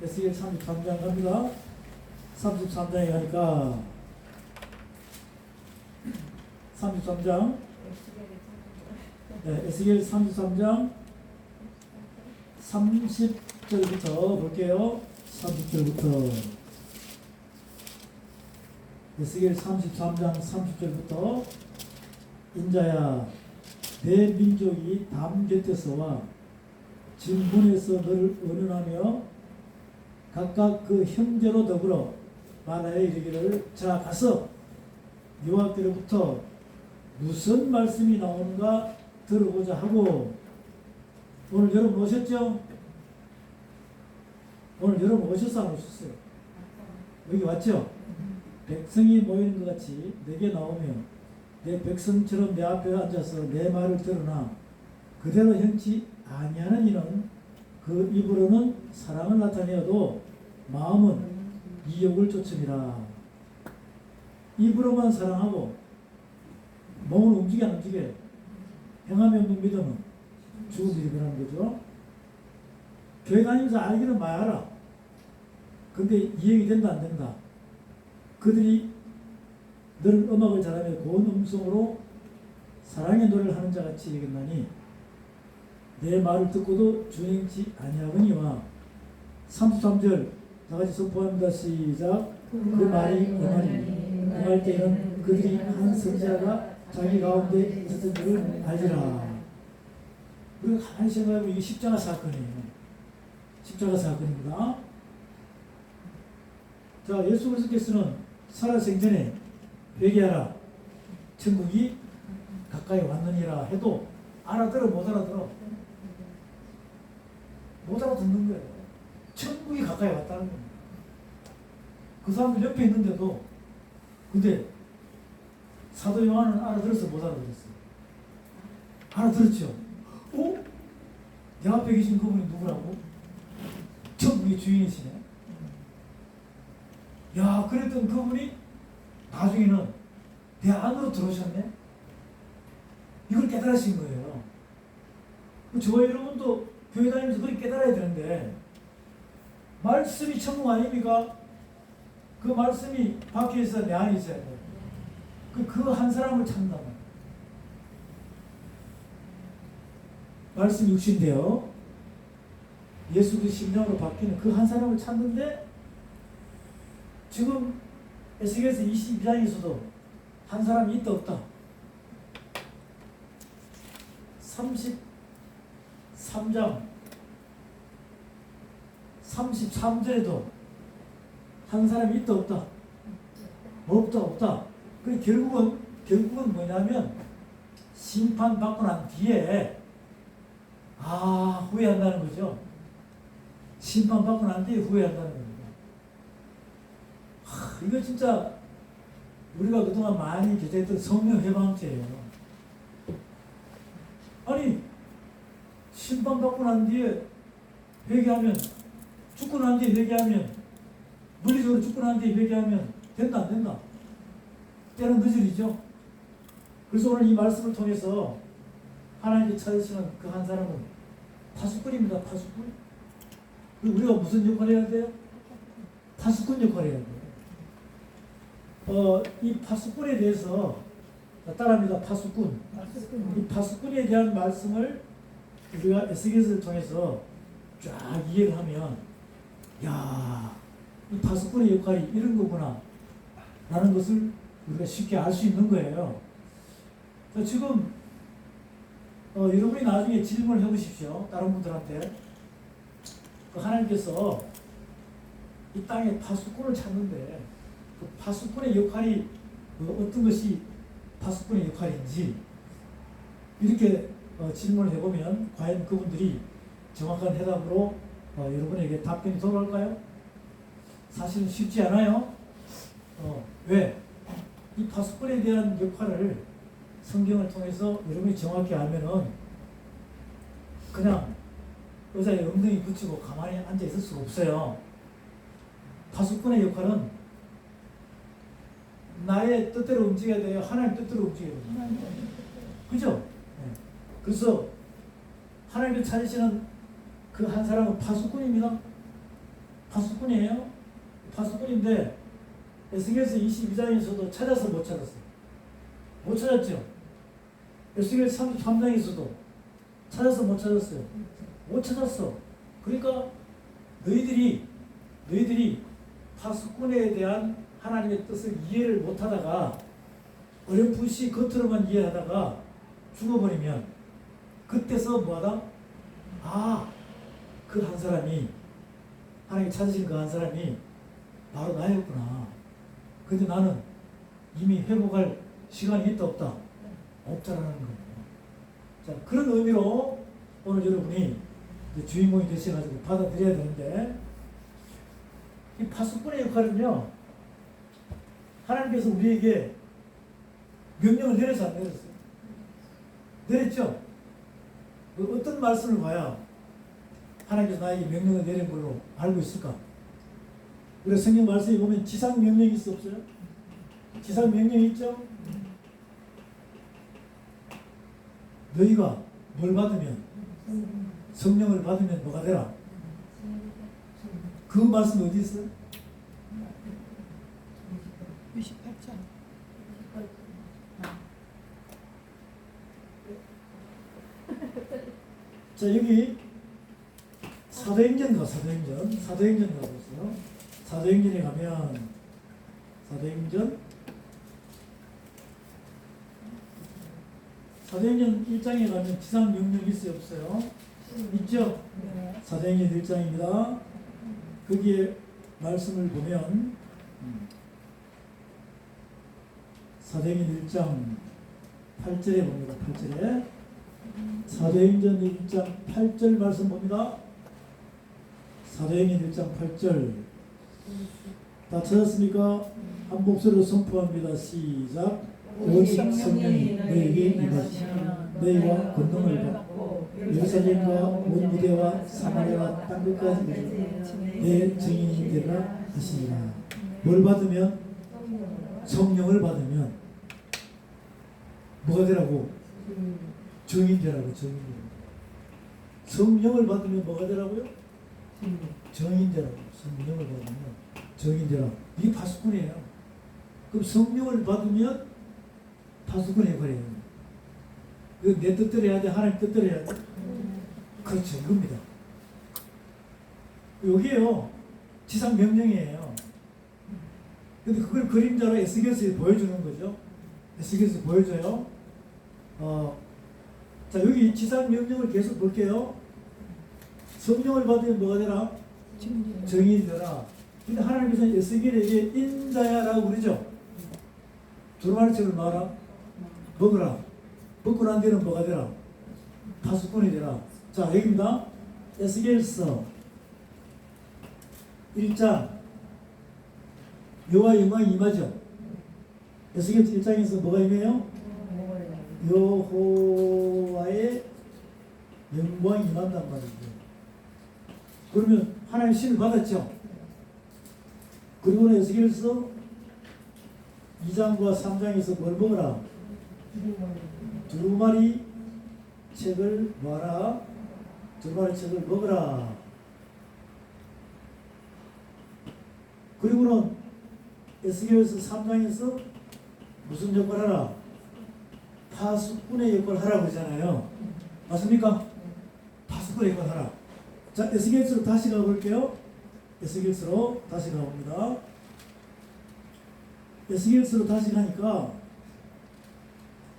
에스겔 33장 갑니다. 33장에 가니까 33장 에스겔 33장 30절부터 볼게요. 30절부터 에스겔 33장 30절부터 인자야 내 민족이 담 곁에서와 진문에서 너를 언언하며 각각 그 형제로 더불어 말하여 이르기를 자 가서 여호와께로부터 무슨 말씀이 나오는가 들어보자 하고. 오늘 여러분 오셨죠? 오늘 여러분 오셨어 안 오셨어요? 여기 왔죠? 백성이 모이는 것 같이 내게 나오며 내 백성처럼 내 앞에 앉아서 내 말을 들으나 그대로 행치 아니하는 이는 그 입으로는 사랑을 나타내어도 마음은 이욕을 쫓음이라. 입으로만 사랑하고 몸을 움직여 안 움직여. 행하면 없는 믿음은 죽은 일이 변하는 거죠. 교회 다니면서 알기는 많이 알아. 근데 이해가 된다 안 된다. 그들이 늘 음악을 잘하며 고운 음성으로 사랑의 노래를 하는 자같이 여겼나니 내 말을 듣고도 주행치 아니하거니와. 33절 다같이 선포합니다. 시작. 그 말이 이 말이니 응할 때에는 그들이 한 선지자가 자기 가운데 있었던 줄을 알리라. 우리가 가만히 생각해보면 이게 십자가 사건이에요. 십자가 사건입니다. 자, 예수 그리스도께서는 살아생전에 회개하라 천국이 가까이 왔느니라 해도 알아들어 못 알아들어? 못 알아듣는 거예요. 천국이 가까이 왔다는 겁니다. 그 사람들 옆에 있는데도. 근데 사도 요한은 알아들어서 못 알아들었어요. 알아들었죠? 어? 내 앞에 계신 그분이 누구라고? 천국의 주인이시네. 야, 그랬던 그분이 나중에는 내 안으로 들어오셨네. 이걸 깨달으신 거예요. 저와 여러분도 교회 다니면서 그렇게 깨달아야 되는데, 말씀이 천국 아닙니까? 그 말씀이 밖에 있어야 내 안에 있어야 돼요. 그 한 사람을 찾는다. 말씀 육신되어 예수 그 심령으로 바뀌는 그 한 사람을 찾는데, 지금 에스겔서 22장에서도 한 사람이 있다 없다. 33장 33절에도 한 사람이 있다 없다. 없다. 그 결국은 뭐냐면 심판받고 난 뒤에 후회한다는 거죠. 심판받고 난 뒤에 후회한다는 겁니다. 이거 진짜 우리가 그동안 많이 교제했던 성령 회방죄예요. 아니, 심판받고 난 뒤에 회개하면, 죽고 난 뒤에 회개하면, 물리적으로 죽고 난 뒤에 회개하면 된다 안 된다? 때는 늦으리죠. 그래서 오늘 이 말씀을 통해서 하나님께 찾으시는 그 한 사람은 파수꾼입니다. 파수꾼. 우리가 무슨 역할을 해야 돼요? 파수꾼 역할을 해야 돼요. 이 파수꾼에 대해서 따라합니다. 파수꾼. 이 파수꾼에 대한 말씀을 우리가 에스겔서를 통해서 쫙 이해를 하면, 야, 이 파수꾼의 역할이 이런 거구나 라는 것을 우리가 쉽게 알 수 있는 거예요. 지금 여러분이 나중에 질문을 해보십시오. 다른 분들한테. 하나님께서 이 땅에 파수꾼을 찾는데 그 파수꾼의 역할이 어떤 것이 파수꾼의 역할인지 이렇게 질문을 해보면 과연 그분들이 정확한 해답으로 여러분에게 답변이 돌아올까요? 사실은 쉽지 않아요. 왜? 이 파수꾼에 대한 역할을 성경을 통해서 여러분이 정확히 알면은 그냥 의자에 엉덩이 붙이고 가만히 앉아 있을 수가 없어요. 파수꾼의 역할은 나의 뜻대로 움직여야 돼요? 하나님 뜻대로 움직여야 돼요? 그죠? 네. 그래서 하나님을 찾으시는 그 한 사람은 파수꾼입니다. 파수꾼이에요. 파수꾼인데 에스겔서 22장에서도 찾아서 못 찾았어요. 못 찾았죠. 에스겔 33장에서도 찾아서 못 찾았어요. 못 찾았어. 그러니까 너희들이 파수꾼에 대한 하나님의 뜻을 이해를 못하다가 어렴풋이 겉으로만 이해하다가 죽어버리면 그때서 뭐하다? 아, 그 한 사람이 하나님이 찾으신 그 한 사람이 바로 나였구나. 근데 나는 이미 회복할 시간이 있다 없다? 없다라는 거예요. 자, 그런 의미로 오늘 여러분이 주인공이 되셔가지고 받아들여야 되는데, 이 파수꾼의 역할은요, 하나님께서 우리에게 명령을 내려서 안 내렸어요? 내렸죠? 어떤 말씀을 봐야 하나님께서 나에게 명령을 내린 걸로 알고 있을까? 그래서 성경 말씀에 보면 지상 명령이 있어 없어요? 지상 명령이 있죠? 너희가 뭘 받으면, 성령을 받으면 뭐가 되라? 그 말씀 어디 있어요? 28장. 자, 여기 사도행전 가보세요. 사도행전에 가면 사도행전 1장에 가면 지상 명령 있어요 없어요? 있죠? 사도행전 1장입니다. 거기에 말씀을 보면 사도행전 1장 8절에 봅니다. 8절에 사도행전 1장 8절 말씀 봅니다. 사도행전 1장 8절 다 찾았습니까? 한 목소리로 선포합니다. 시작. 오직 성령이 너에게 임하시면 너희와 권능을 받고 예루살렘과 온 유대와 사마리아와 땅끝까지 내 증인이 되라 하시니라. 뭘 받으면? 성령을 받으면 뭐가 되라고? 증인 되라고. 증인 되라고. 성령을 받으면 뭐가 되라고요? 증인 되라고. 성령을 받으면 증인 되라고. 이게 파수꾼이에요. 그럼 성령을 받으면 파수꾼의 역할이에요. 이거 내 뜻대로 해야 돼? 하나님 뜻대로 해야 돼? 그렇죠. 이겁니다. 여기에요. 지상 명령이에요. 근데 그걸 그림자로 에스겔서에 보여주는 거죠. 에스겔서에 보여줘요. 자, 여기 지상 명령을 계속 볼게요. 성령을 받으면 뭐가 되라? 정인이 되라. 근데 하나님께서 에스겔에게 인자야라고 그러죠. 두루마리 책을 말아 먹으라. 먹고 난 뒤에는 뭐가 되라? 파수꾼이 되라. 자, 여기입니다. 에스겔서 1장 여호와 영광이 임하죠. 에스겔서 1장에서 뭐가 임해요? 여호와의 영광이 임한단 말이죠. 그러면 하나님 신을 받았죠. 그리고는 에스겔서 2장과 3장에서 뭘 먹어라? 두루마리 책을 뭐하라? 두루마리 책을 먹어라. 그리고는 에스겔서 3장에서 무슨 역할을 하라? 파수꾼의 역할을 하라고 하잖아요. 맞습니까? 파수꾼의 역할을 하라. 자, 에스겔서로 다시 가볼게요. 에스겔서로 다시 가봅니다. 에스겔서로 다시 가니까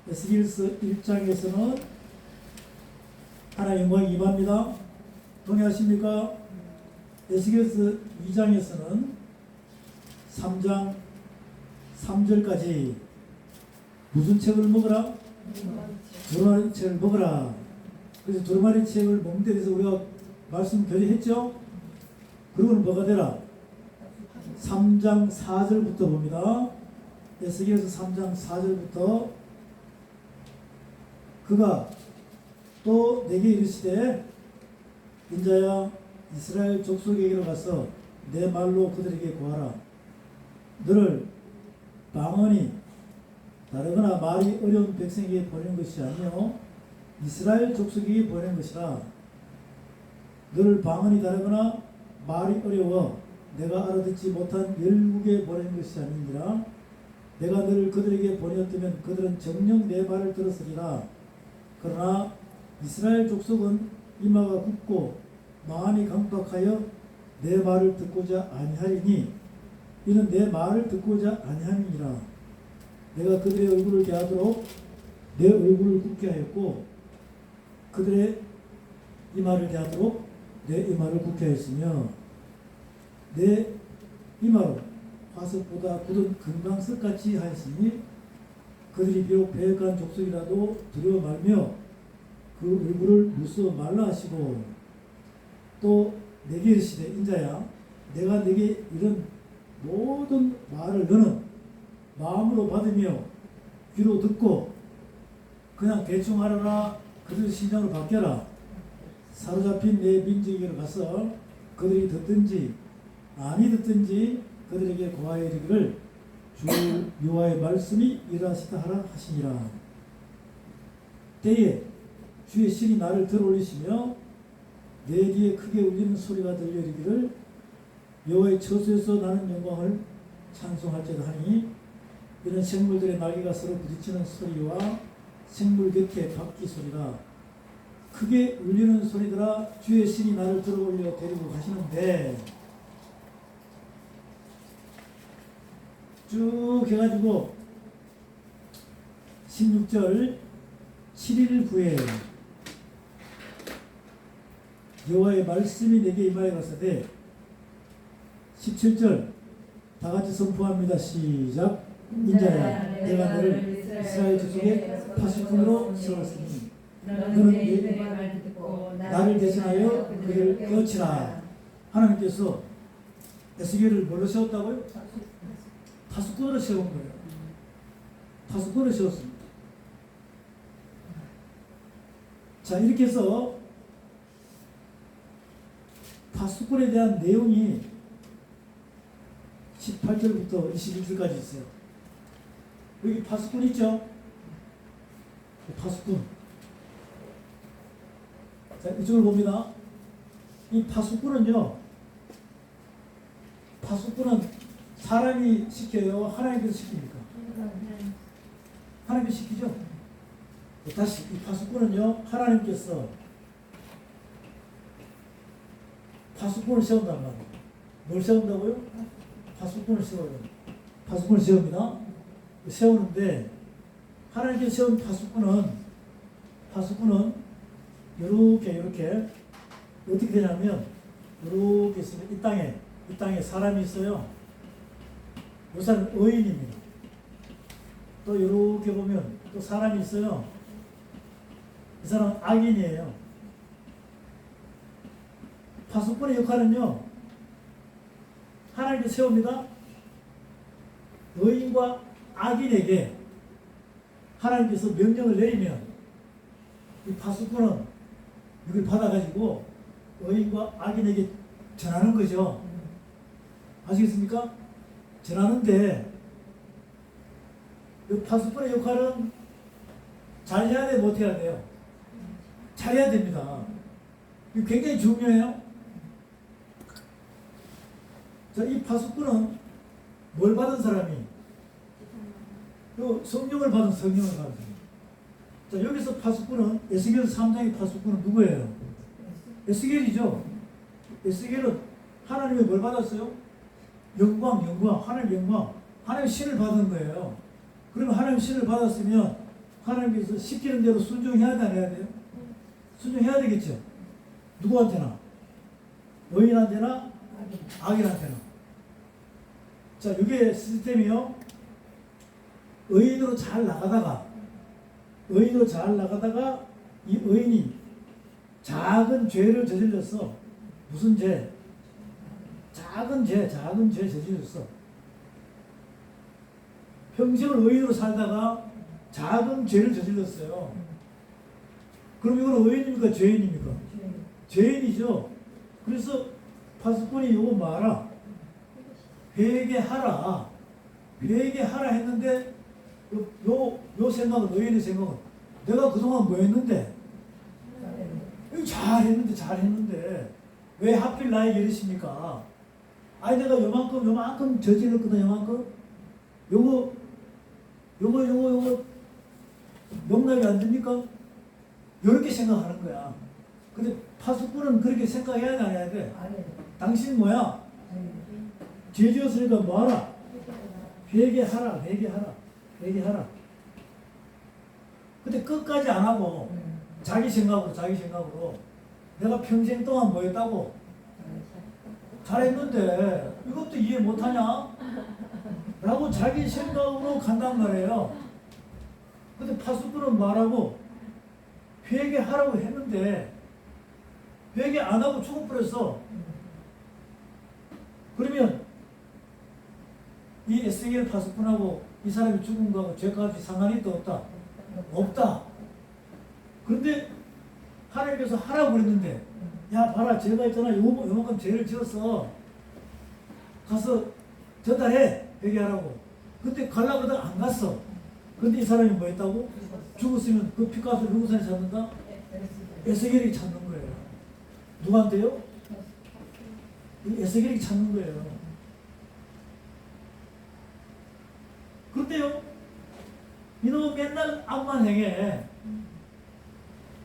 에스겔서 1장에서는 하나님의 영광이 임합니다. 동의하십니까? 에스겔서 2장에서는 3장 3절까지 무슨 책을 먹으라? 두루마리 책을 먹으라. 그래서 두루마리 책을 먹는 데 대해서 우리가 말씀 교제했죠? 그리고는 뭐가 되라? 3장 4절부터 봅니다. 에스겔서 3장 4절부터 그가 또 내게 이르시되 인자야 이스라엘 족속에게로 가서 내 말로 그들에게 고하라. 너를 방언이 다르거나 말이 어려운 백성에게 보낸 것이 아니요 이스라엘 족속에게 보낸 것이라. 너를 방언이 다르거나 말이 어려워 내가 알아듣지 못한 열국에 보낸 것이 아니니라. 내가 너를 그들에게 보내었다면 그들은 정녕 내 말을 들었으리라. 그러나 이스라엘 족속은 이마가 굳고 마음이 강박하여 내 말을 듣고자 아니하리니 이는 내 말을 듣고자 아니함이니라. 내가 그들의 얼굴을 대하도록 내 얼굴을 굳게 하였고 그들의 이마를 대하도록 내 이마를 굳게 하였으며 내 이마로 화석보다 굳은 금강석같이 하였으니 그들이 비록 배역한 족속이라도 두려워 말며 그 얼굴을 무서워 말라 하시고 또 내게 이르시되 인자야 내가 내게 이런 모든 말을 너는 마음으로 받으며 귀로 듣고 그냥 대충 하라나 그들 심장으로 바뀌어라. 사로잡힌 내 민족에게로 가서 그들이 듣든지 아니 듣든지 그들에게 고하여 이르기를 주 여호와의 말씀이 이러하시다 하라 하시니라. 때에 주의 신이 나를 들어올리시며 내 뒤에 크게 울리는 소리가 들려 이르기를 여호와의 처소에서 나는 영광을 찬송할지어다 하니 이런 생물들의 날개가 서로 부딪히는 소리와 생물 곁에 바퀴 소리라. 크게 울리는 소리들아 주의 신이 나를 들어올려 데리고 가시는데 쭉 해가지고 16절 7일 후에 여호와의 말씀이 내게 임하여 가서되 17절 다같이 선포합니다. 시작. 인자야 내가 너를 이스라엘 족속의 파수꾼으로 세웠으니 너는 내 나를 대신하여 그를 깨우치라. 하나님께서 에스겔을 뭘로 세웠다고요? 파수꾼으로 세운 거예요. 파수꾼으로 세웠습니다. 자, 이렇게 해서 파수꾼에 대한 내용이 18절부터 21절까지 있어요. 여기 파수꾼 있죠? 파수꾼. 자, 이쪽을 봅니다. 이 파수꾼은요, 파수꾼은 사람이 시켜요? 하나님께서 시킵니까? 하나님께서 시키죠? 다시, 이 파수꾼은요, 하나님께서 파수꾼을 세운단 말이에요. 뭘 세운다고요? 파수꾼을 세워요. 파수꾼을 세웁니다. 세우는데, 하나님께서 세운 파수꾼은 이렇게 어떻게 되냐면 이렇게 있으면 이 땅에 사람이 있어요. 이 사람은 의인입니다. 또 이렇게 보면 또 사람이 있어요. 이 사람은 악인이에요. 파수꾼의 역할은요, 하나님께서 세웁니다. 의인과 악인에게 하나님께서 명령을 내리면 이 파수꾼은 이걸 받아가지고 의인과 악인에게 전하는 거죠. 아시겠습니까? 전하는데 이 파수꾼의 역할은 잘해야 돼, 못해야 돼요? 잘해야 됩니다. 이거 굉장히 중요해요. 자, 이 파수꾼은 뭘 받은 사람이? 성령을 받은 사람. 자, 여기서 파수꾼은 에스겔 3장의 파수꾼은 누구예요? 에스겔이죠. 에스겔은 하나님의 뭘 받았어요? 영광, 하나님 영광, 하나님의 신을 받은 거예요. 그러면 하나님의 신을 받았으면 하나님께서 시키는 대로 순종해야 돼, 안 해야 돼요? 순종해야 되겠죠. 누구한테나? 의인한테나? 악인한테나. 자, 이게 시스템이요. 의인으로 잘 나가다가 이 의인이 작은 죄를 저질렀어. 무슨 죄? 작은 죄 저질렀어. 평생을 의인으로 살다가 작은 죄를 저질렀어요. 그럼 이건 의인입니까? 죄인입니까? 죄인이죠. 그래서 파수꾼이 이거 말아. 회개하라 했는데 요 생각은, 의인의 생각은 내가 그동안 뭐 했는데? 잘했는데 왜 하필 나에게 이러십니까? 아니 내가 요만큼 저질렀거든. 요만큼. 요거 용납이 안 됩니까? 요렇게 생각하는 거야. 근데 파수꾼은 그렇게 생각해야 돼, 안 해야 돼? 당신 뭐야? 죄 지었으니까 뭐하라? 회개하라. 근데 끝까지 안 하고 자기 생각으로 내가 평생 동안 뭐 했다고? 잘했는데 이것도 이해 못하냐? 라고 자기 생각으로 간단 말이에요. 근데 파수꾼은 말하고 회개하라고 했는데 회개 안 하고 죽어버렸어. 그러면 이 에스겔 파수꾼하고 이 사람이 죽은 거하고 죄값이 상관이 또 없다? 없다. 그런데 하나님께서 하라고 그랬는데 야 봐라 제가 있잖아 요만큼 죄를 지었어. 가서 전달해 회개하라고. 근데 가려고 하다가 안 갔어. 근데 이 사람이 뭐 했다고? 죽었으면 그 피값을 누구 손에 찾는다? 에스겔이 찾는 거예요. 누구한테요? 에스겔이 찾는 거예요. 그런데요, 이놈은 맨날 악만 행해.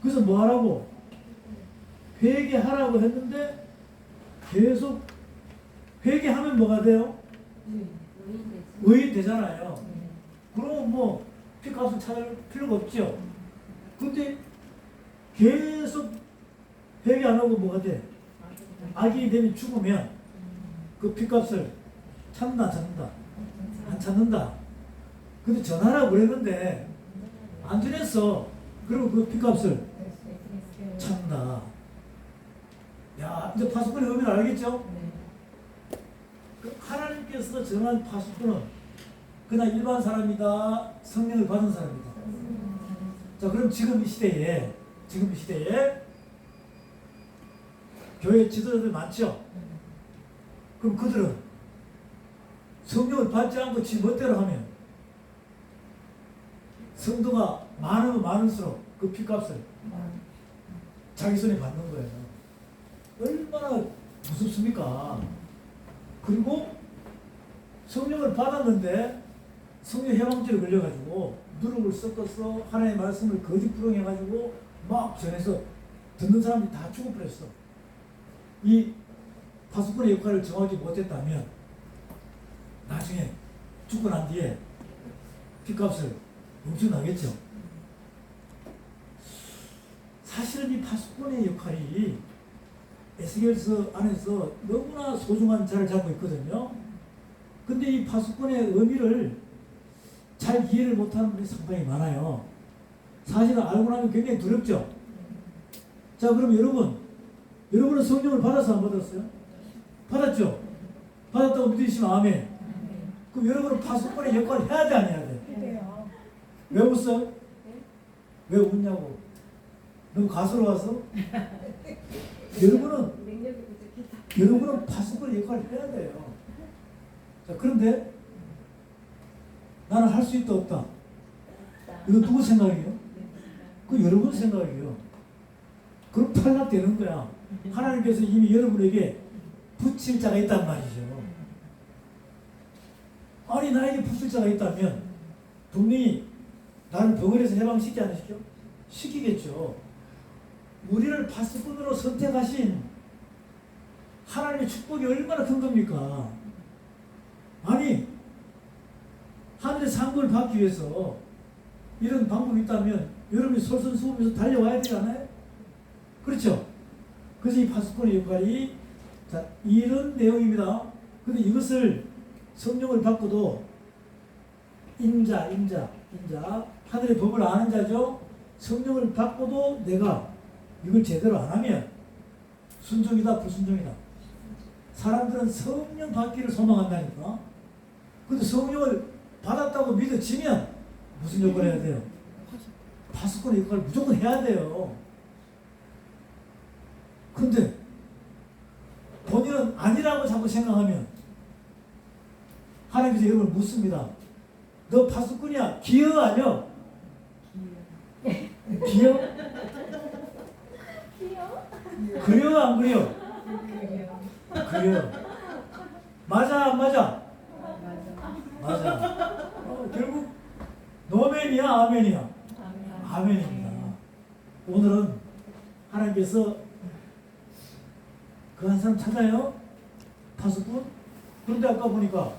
그래서 뭐 하라고? 회개하라고 했는데 계속 회개하면 뭐가 돼요? 의인 되잖아요. 그럼 뭐 피값을 찾을 필요가 없죠. 근데 계속 회개 안 하고 뭐가 돼? 악이 되면 죽으면 그 피값을 찾는다 안 찾는다? 안 찾는다. 근데 전화라고 그랬는데 안 전했어. 그리고 그 피값을 찾는다. 야 이제 파수꾼의 의미를 알겠죠? 그 하나님께서 정한 파수꾼은 그냥 일반 사람이다. 성령을 받은 사람이다. 자 그럼 지금 이 시대에 교회 지도자들 많죠? 그럼 그들은 성령을 받지 않고 지 멋대로 하면 성도가 많으면 많을수록 그 피값을 자기 손에 받는 거예요. 얼마나 무섭습니까? 그리고 성령을 받았는데 성령 해방죄에 걸려가지고 누룩을 섞어서 하나님의 말씀을 거짓 부정해가지고 막 전해서 듣는 사람들이 다 죽어버렸어. 이 파수꾼의 역할을 정확히 못했다면 나중에 죽고 난 뒤에 핏값을 용서나겠죠. 사실은 이 파수꾼의 역할이 에스겔서 안에서 너무나 소중한 자리를 잡고 있거든요. 근데 이 파수꾼의 의미를 잘 이해를 못하는 분이 상당히 많아요. 사실은 알고 나면 굉장히 두렵죠. 자 그럼 여러분은 성령을 받아서 안 받았어요? 받았죠? 받았다고 믿으시면 아멘. 그럼 여러분은 파수꾼의 역할을 해야 돼 안 해야 돼? 왜 웃어? 왜 웃냐고. 너무 가스러워서? 여러분은 파수꾼의 역할을 해야 돼요. 자, 그런데 나는 할 수 있다 없다. 이거 누구 생각이에요? 그 여러분 생각이에요. 그럼 탈락되는 거야. 하나님께서 이미 여러분에게 붙일 자가 있단 말이죠. 아니 나에게 붙일 자가 있다면 분명히 나를 병원에서 해방시키지 않으시죠? 시키겠죠. 우리를 파수꾼으로 선택하신 하나님의 축복이 얼마나 큰 겁니까? 아니 하늘의 상급을 받기 위해서 이런 방법이 있다면 여러분이 솔선수범해서 달려와야 되지 않아요? 그렇죠? 그래서 이 파수꾼의 역할이 자, 이런 내용입니다. 근데 이것을 성령을 받고도 인자 하늘의 법을 아는 자죠. 성령을 받고도 내가 이걸 제대로 안 하면 순종이다 불순종이다. 사람들은 성령 받기를 소망한다니까. 근데 성령을 받았다고 믿어지면 무슨 역할을 해야 돼요? 파수꾼의 역할을 무조건 해야 돼요. 근데 본인은 아니라고 자꾸 생각하면 하나님께서 여러분을 묻습니다. 너 파수꾼이야? 기여 아니야? 기여? 그려 안 그려? 그려. 맞아 안 맞아? 맞아. 맞아. 결국 노멘이야 아멘이야? 아멘입니다. 오늘은 하나님께서 그 한 사람 찾아요? 5분? 그런데 아까 보니까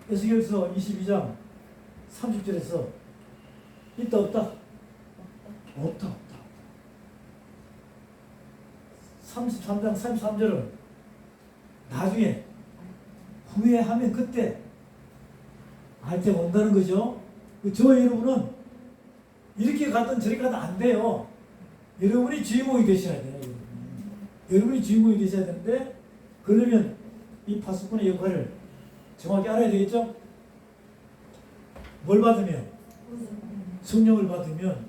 에스겔서 22장 30절에서 있다 없다? 없다 없다. 33장 33절은 나중에 후회하면 그때 할 때 온다는 거죠. 저와 여러분은 이렇게 가든 저렇게 가든 안 돼요. 여러분이 주인공이 되셔야 돼요. 여러분이 주인공이 되셔야 되는데, 그러려면 이 파수꾼의 역할을 정확히 알아야 되겠죠? 뭘 받으면? 성령을 받으면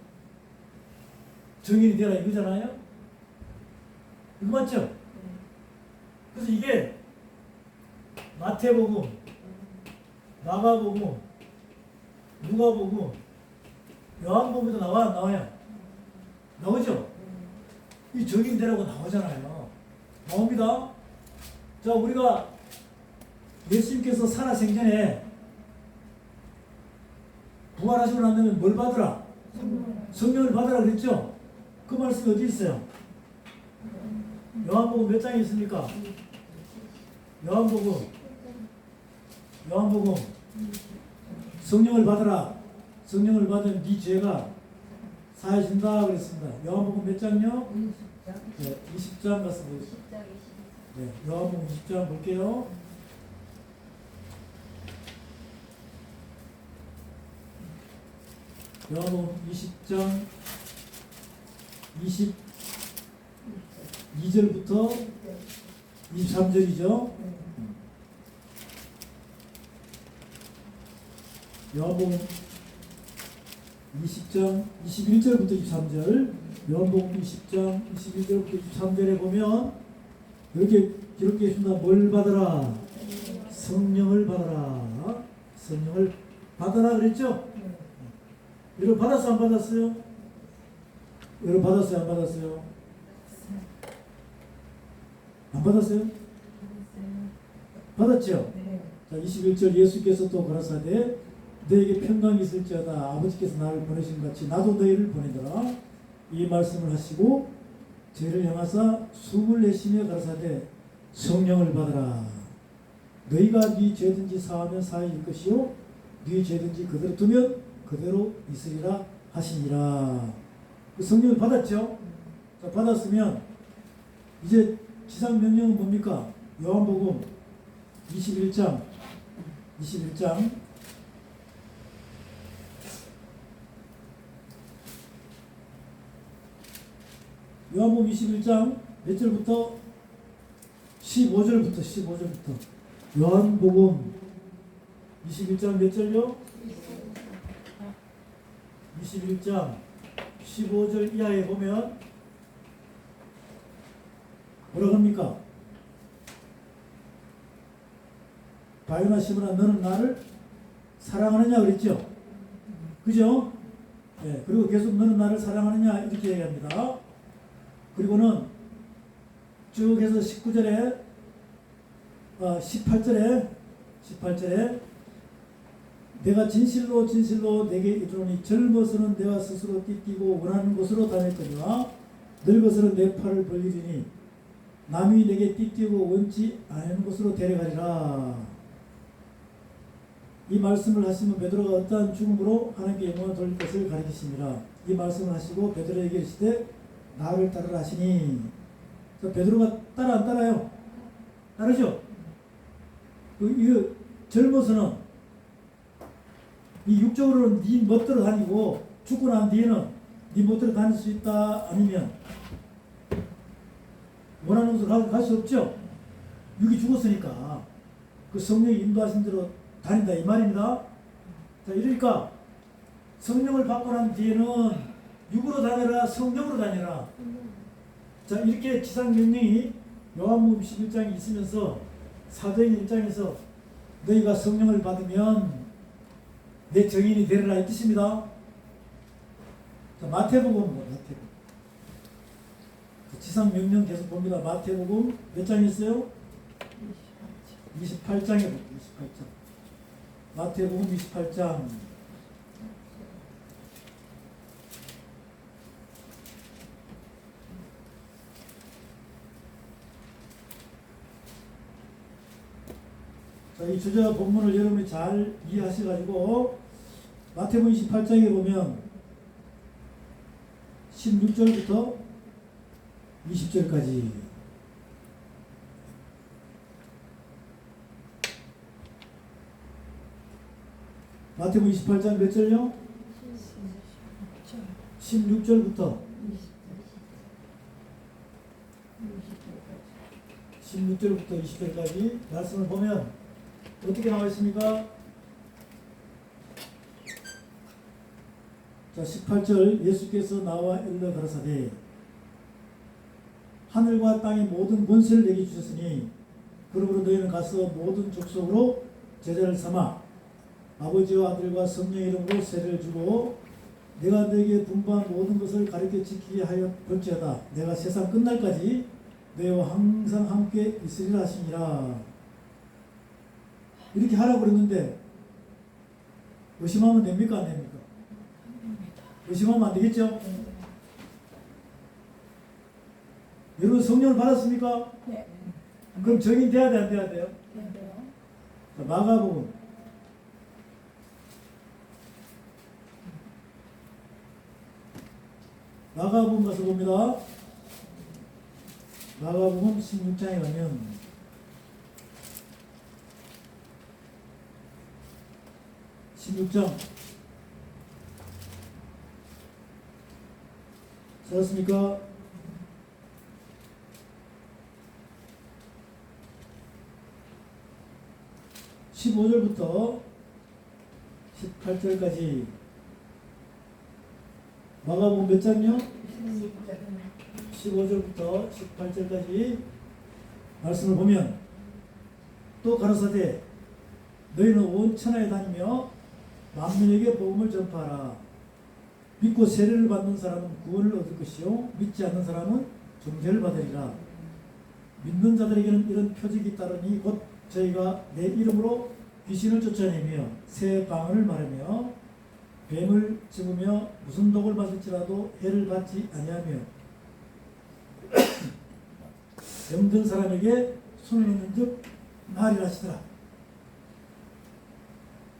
정인이 되라 이거잖아요? 이거 맞죠? 그래서 이게 마태복음, 마가복음, 누가복음, 요한복음에도 나와요? 나오죠? 이 정인되라고 나오잖아요. 나옵니다. 자, 우리가 예수님께서 살아생전에 부활하시고 난 다음에 뭘 받으라? 성령을 받으라 그랬죠? 그 말씀이 어디 있어요? 요한복음 몇 장에 있습니까? 요한복음 성령을 받으라. 성령을 받으면 네 죄가 사해진다 그랬습니다. 요한복음 몇 장요? 20장. 네, 20장 가서 보겠습니다. 네, 요한복음 20장 볼게요. 요한복음 20장 22절부터 23절이죠. 요한복음 20장 21절부터 23절, 요한복음 20장 21절부터 23절에 보면 이렇게 기록되어 있습니다. 뭘 받아라? 성령을 받아라. 성령을 받아라 그랬죠? 여러분 받았어 안 받았어요? 여러분 받았어요 안 받았어요? 안 받았어요? 받았죠? 자, 21절 예수께서 또 가라사대 너에게 평강이 있을지어다 아버지께서 나를 보내신 같이 나도 너희를 보내더라. 이 말씀을 하시고 죄를 향하사 숨을 내쉬며 가라사대 성령을 받아라. 너희가 네 죄든지 사하면 사해질 것이요 네 죄든지 그대로 두면 그대로 있으리라 하시니라. 그 성령을 받았죠? 자, 받았으면 이제 지상 명령은 뭡니까? 요한복음 21장 요한복음 21장 몇 절부터? 15절부터 요한복음 21장 몇 절요? 21장 15절 이하에 보면 뭐라고 합니까? 바요나 시므나 너는 나를 사랑하느냐 그랬죠? 그죠? 네, 그리고 계속 너는 나를 사랑하느냐 이렇게 얘기합니다. 그리고는 쭉 해서 19절에 18절에 내가 진실로 내게 이르노니 젊어서는 내가 스스로 띠띠고 원하는 곳으로 다녔거니와 늙어서는 내 팔을 벌리리니 남이 내게 띠띠고 원치 않은 곳으로 데려가리라. 이 말씀을 하시면 베드로가 어떠한 죽음으로 하나님께 영광을 돌릴 것을 가리키십니다. 이 말씀을 하시고 베드로에게 이르시되 나를 따르라 하시니, 베드로가 따라 안 따라요? 따르죠? 이거 젊어서는 이 육적으로는 네 멋대로 다니고 죽고 난 뒤에는 네 멋대로 다닐 수 있다 아니면 원하는 곳으로 갈 수 없죠? 육이 죽었으니까 그 성령이 인도하신 대로 다닌다 이 말입니다. 자, 이러니까 성령을 받고 난 뒤에는 육으로 다녀라 성령으로 다녀라. 자, 이렇게 지상 명령이 요한복음 11장에 있으면서 사도행 입장에서 너희가 성령을 받으면 내 정인이 되리라 이 뜻입니다. 자, 마태복음 지상 명령 계속 봅니다. 마태복음 몇 장 있어요? 28장에 볼게요. 28장. 마태복음 28장. 자, 이 주저 본문을 여러분이 잘 이해하셔가지고 마태복음 28장에 보면 16절부터 20절까지 마태복음 28장 몇 절요? 16절부터 16절부터 20절까지 말씀을 보면 어떻게 나와 있습니까? 자, 18절 예수께서 나와 일러 가라사대 하늘과 땅의 모든 권세를 내게 주셨으니 그러므로 너희는 가서 모든 족속으로 제자를 삼아 아버지와 아들과 성령의 이름으로 세례를 주고 내가 너에게 분부한 모든 것을 가르쳐 지키게 하여 볼지어다 내가 세상 끝날까지 너희와 항상 함께 있으리라 하시니라. 이렇게 하라고 그랬는데 의심하면 됩니까 안 됩니까? 의심하면 안 되겠죠? 여러분 성령을 받았습니까? 네. 그럼 정인돼야 돼 안 돼야 돼요? 네. 자, 마가복음 마가복음 가서 봅니다. 마가복음 16장에 가면 16장 찾았습니까? 15절부터 18절까지 마가복음 몇 장요? 15절부터 18절까지 말씀을 보면 또 가라사대 너희는 온 천하에 다니며 만민에게 복음을 전파하라. 믿고 세례를 받는 사람은 구원을 얻을 것이요 믿지 않는 사람은 정죄를 받으리라. 믿는 자들에게는 이런 표적이 따르니 곧 저희가 내 이름으로 귀신을 쫓아내며 새 방언을 말하며 뱀을 집으며 무슨 독을 맞을지라도 해를 받지 아니하며 병든 사람에게 손을 넣는 즉 나으리라 하시더라.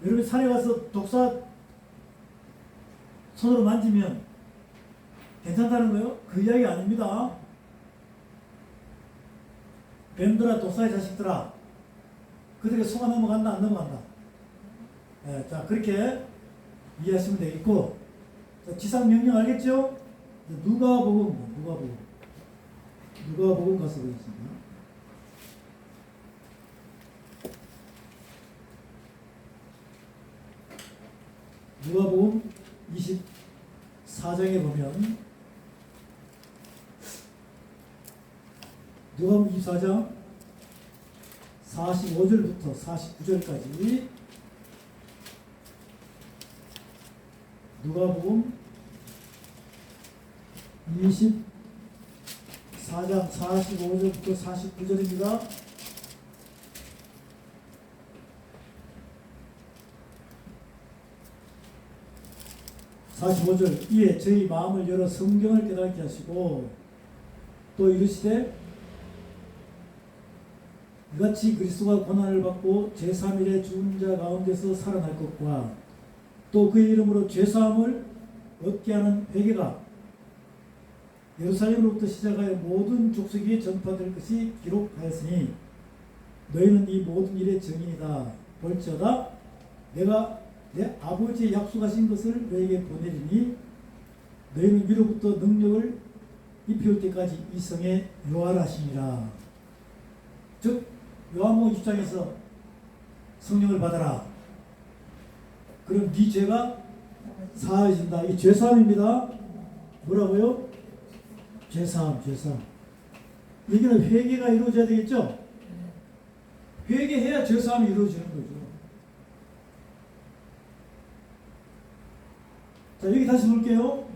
여러분 산에 가서 독사 손으로 만지면 괜찮다는 거예요? 그 이야기 아닙니다. 뱀들아 독사의 자식들아 그들에게 속아 넘어간다 안 넘어간다? 네, 자 그렇게 이해하시면 되겠고 자, 지상명령 알겠죠? 누가복음 가서 보겠습니다. 누가복음 24장에 보면 누가복음 24장 45절부터 49절까지 누가복음 24장 45절부터 49절입니다. 이에 저희 마음을 열어 성경을 깨닫게 하시고 또 이르시되 이같이 그리스도가 고난을 받고 제3일에 죽은 자 가운데서 살아날 것과 또 그의 이름으로 죄사함을 얻게 하는 회개가 예루살렘으로부터 시작하여 모든 족속에 전파될 것이 기록하였으니 너희는 이 모든 일의 증인이다. 볼지어다 내가 내 아버지의 약속하신 것을 너에게 보내리니 너희는 위로부터 능력을 입혀올 때까지 이 성에 요하라 하시니라. 즉 요한복음 10장에서 성령을 받아라. 그럼 네 죄가 사해진다. 이 죄사함입니다. 뭐라고요? 죄사함. 여기는 회개가 이루어져야 되겠죠? 회개해야 죄사함이 이루어지는 거죠. 자, 여기 다시 볼게요.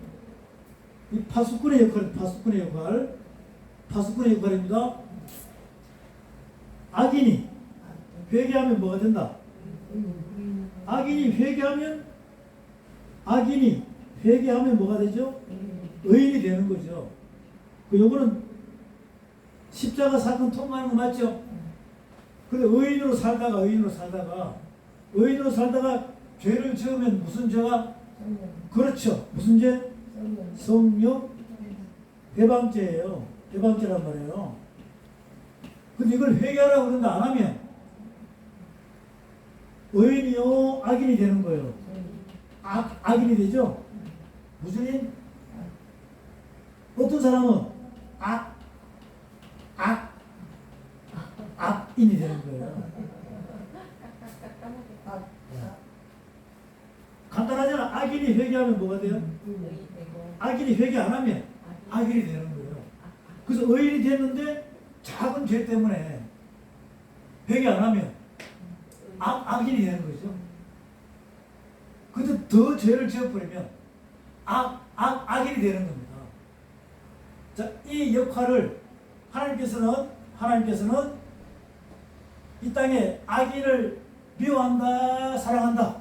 이 파수꾼의 역할입니다. 악인이 회개하면 뭐가 된다? 악인이 회개하면 뭐가 되죠? 의인이 되는 거죠. 그 요거는 십자가 사건 통과하는 거 맞죠? 근데 의인으로 살다가 죄를 지으면 무슨 죄가? 그렇죠. 무슨 죄? 성령 해방죄예요. 해방죄란 말이에요. 근데 이걸 회개하라고 그러는데 안 하면 의인이요 악인이 되는 거예요. 악인이 되죠. 무슨 어떤 사람은 악인이 되는 거예요. 간단하잖아. 악인이 회개하면 뭐가 돼요? 악인이 회개 안 하면 악인이 되는 거예요. 그래서 의인이 됐는데 작은 죄 때문에 회개 안 하면 악인이 되는 거죠. 근데 더 죄를 지어버리면 악인이 되는 겁니다. 자, 이 역할을 하나님께서는 이 땅에 악인을 미워한다, 사랑한다.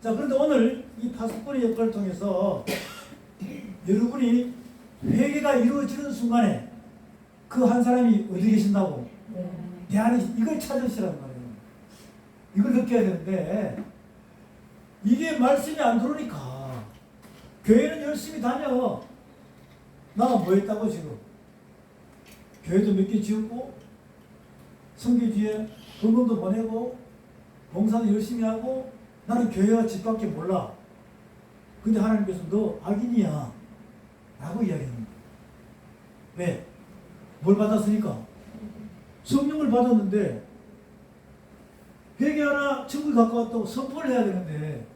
자, 그런데 오늘 이 파수꾼의 역할을 통해서 여러분이 회개가 이루어지는 순간에 그 한 사람이 어디 계신다고? 내 안에 이걸 찾으시란 말이에요. 이걸 느껴야 되는데 이게 말씀이 안 들어오니까 교회는 열심히 다녀. 나가 뭐 했다고 지금? 교회도 몇 개 지었고 성교지에 돈도 보내고 봉사도 열심히 하고 나는 교회와 집밖에 몰라. 근데 하나님께서 너 악인이야 라고 이야기합니다. 왜? 뭘 받았으니까? 성령을 받았는데 회개하라 천국에 가까웠다고 선포를 해야 되는데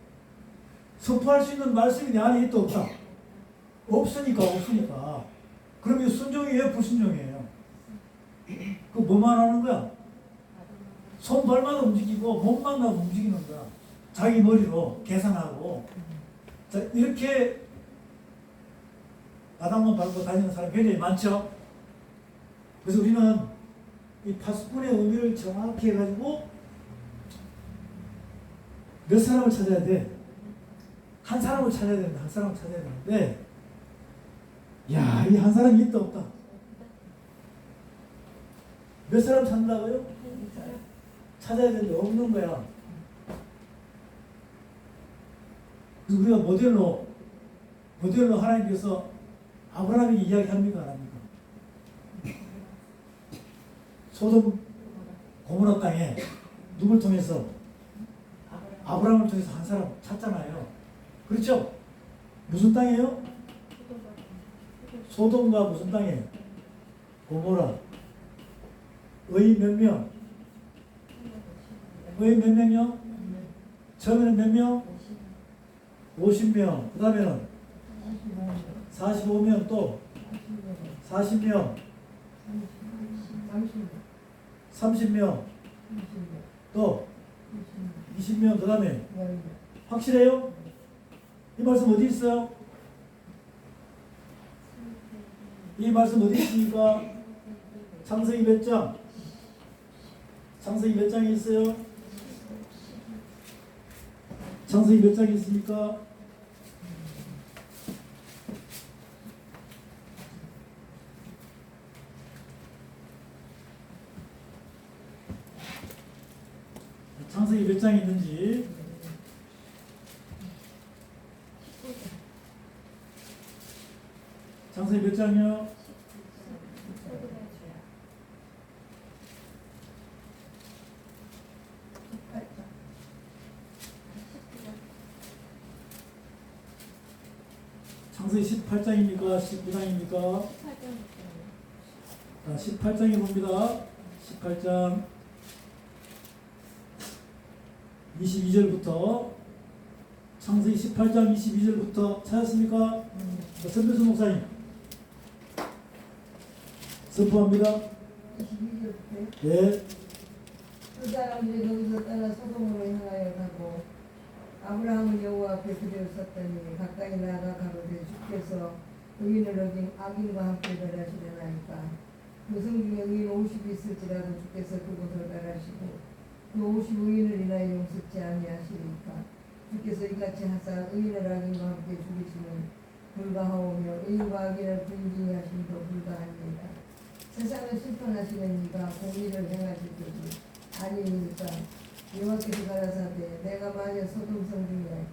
선포할 수 있는 말씀이 내 안에 있다 없다? 없으니까 그러면 순종이에요 불순종이에요? 그 뭐만 하는 거야? 손발만 움직이고 몸만 움직이는 거야. 자기 머리로 계산하고. 자, 이렇게 바닥만 밟고 다니는 사람이 굉장히 많죠. 그래서 우리는 이 파수꾼의 의미를 정확히 해가지고 몇 사람을 찾아야 돼? 한 사람을 찾아야 되는데 야, 이 한 사람이 있다 없다? 몇 사람 찾는다고요? 찾아야 되는데 없는 거야. 그래서 우리가 모델로 하나님께서 아브라함에게 이야기합니까? 안 합니까? 소돔 고모라 땅에 누굴 통해서? 아브라함을 통해서 한 사람 찾잖아요. 그렇죠? 무슨 땅이에요? 소돔과 무슨 땅이에요? 고모라. 의인 몇 명? 의인 몇 명이요? 처음에는 몇 명? 50명. 그 다음에는 45명. 또 40명. 30명. 또 20명. 그 다음에 확실해요? 이 말씀 어디 있어요? 이 말씀 어디 있습니까? 창세기 몇 장? 창세기 몇 장이 있어요? 창세기 몇 장이 있습니까? 창세기 몇 장이 있는지 창세기 몇 장이요? 창세기 18장입니까? 19장입니까? 18장에 봅니다. 18장 22절부터 창세기 18장 22절부터 찾았습니까? 선배수 목사님 선포합니다. 22절부터 예. 그 사람들이 거기서 떠나 소돔으로 향하여 가고 아브라함은 여호와 앞에 들여섰더니 가까이 나아가 가로되 주께서 의인을 어긴 악인과 함께 멸하시려나이까 그 성중에 의인 50이 있을지라도 주께서 그곳을 멸하시고 그 50의인을 인하여 용서치 아니하시리까 주께서 이같이 하사 의인을 악인과 함께 죽이시는 불가하오며 의인과 악인을 분진히 하심도 불가하니이다. 세상을 심판하시는 이가 공의를 행하실 때지 아니니까 여호와께서 가라사대 내가 만약 소돔 성중에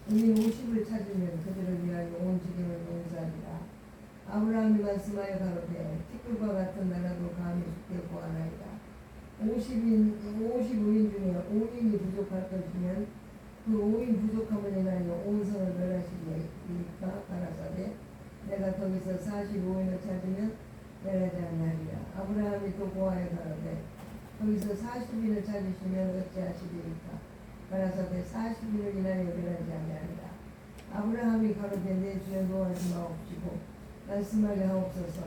의인 50을 찾으면 그들을 위하여 온 지경을 용서하리라. 아브라함이 말씀하여 가로되 티끌과 같은 나라도 감히 죽게 구하나이다. 50의인 중에 5인이 부족할 것이면 그 5인 부족함을 인하여 온 성을 멸하시리까 가라사대 내가 거기서 45인을 찾으면 멸하지 아니하리라. 아브라함이 또 고하여 가로되 거기서 40인을 찾으시면 어찌하시리까 가라사대 40인을 인하여 멸하지 아니하리라. 아브라함이 가로되 내 주여 노하지 마옵시고 말씀하게 하옵소서.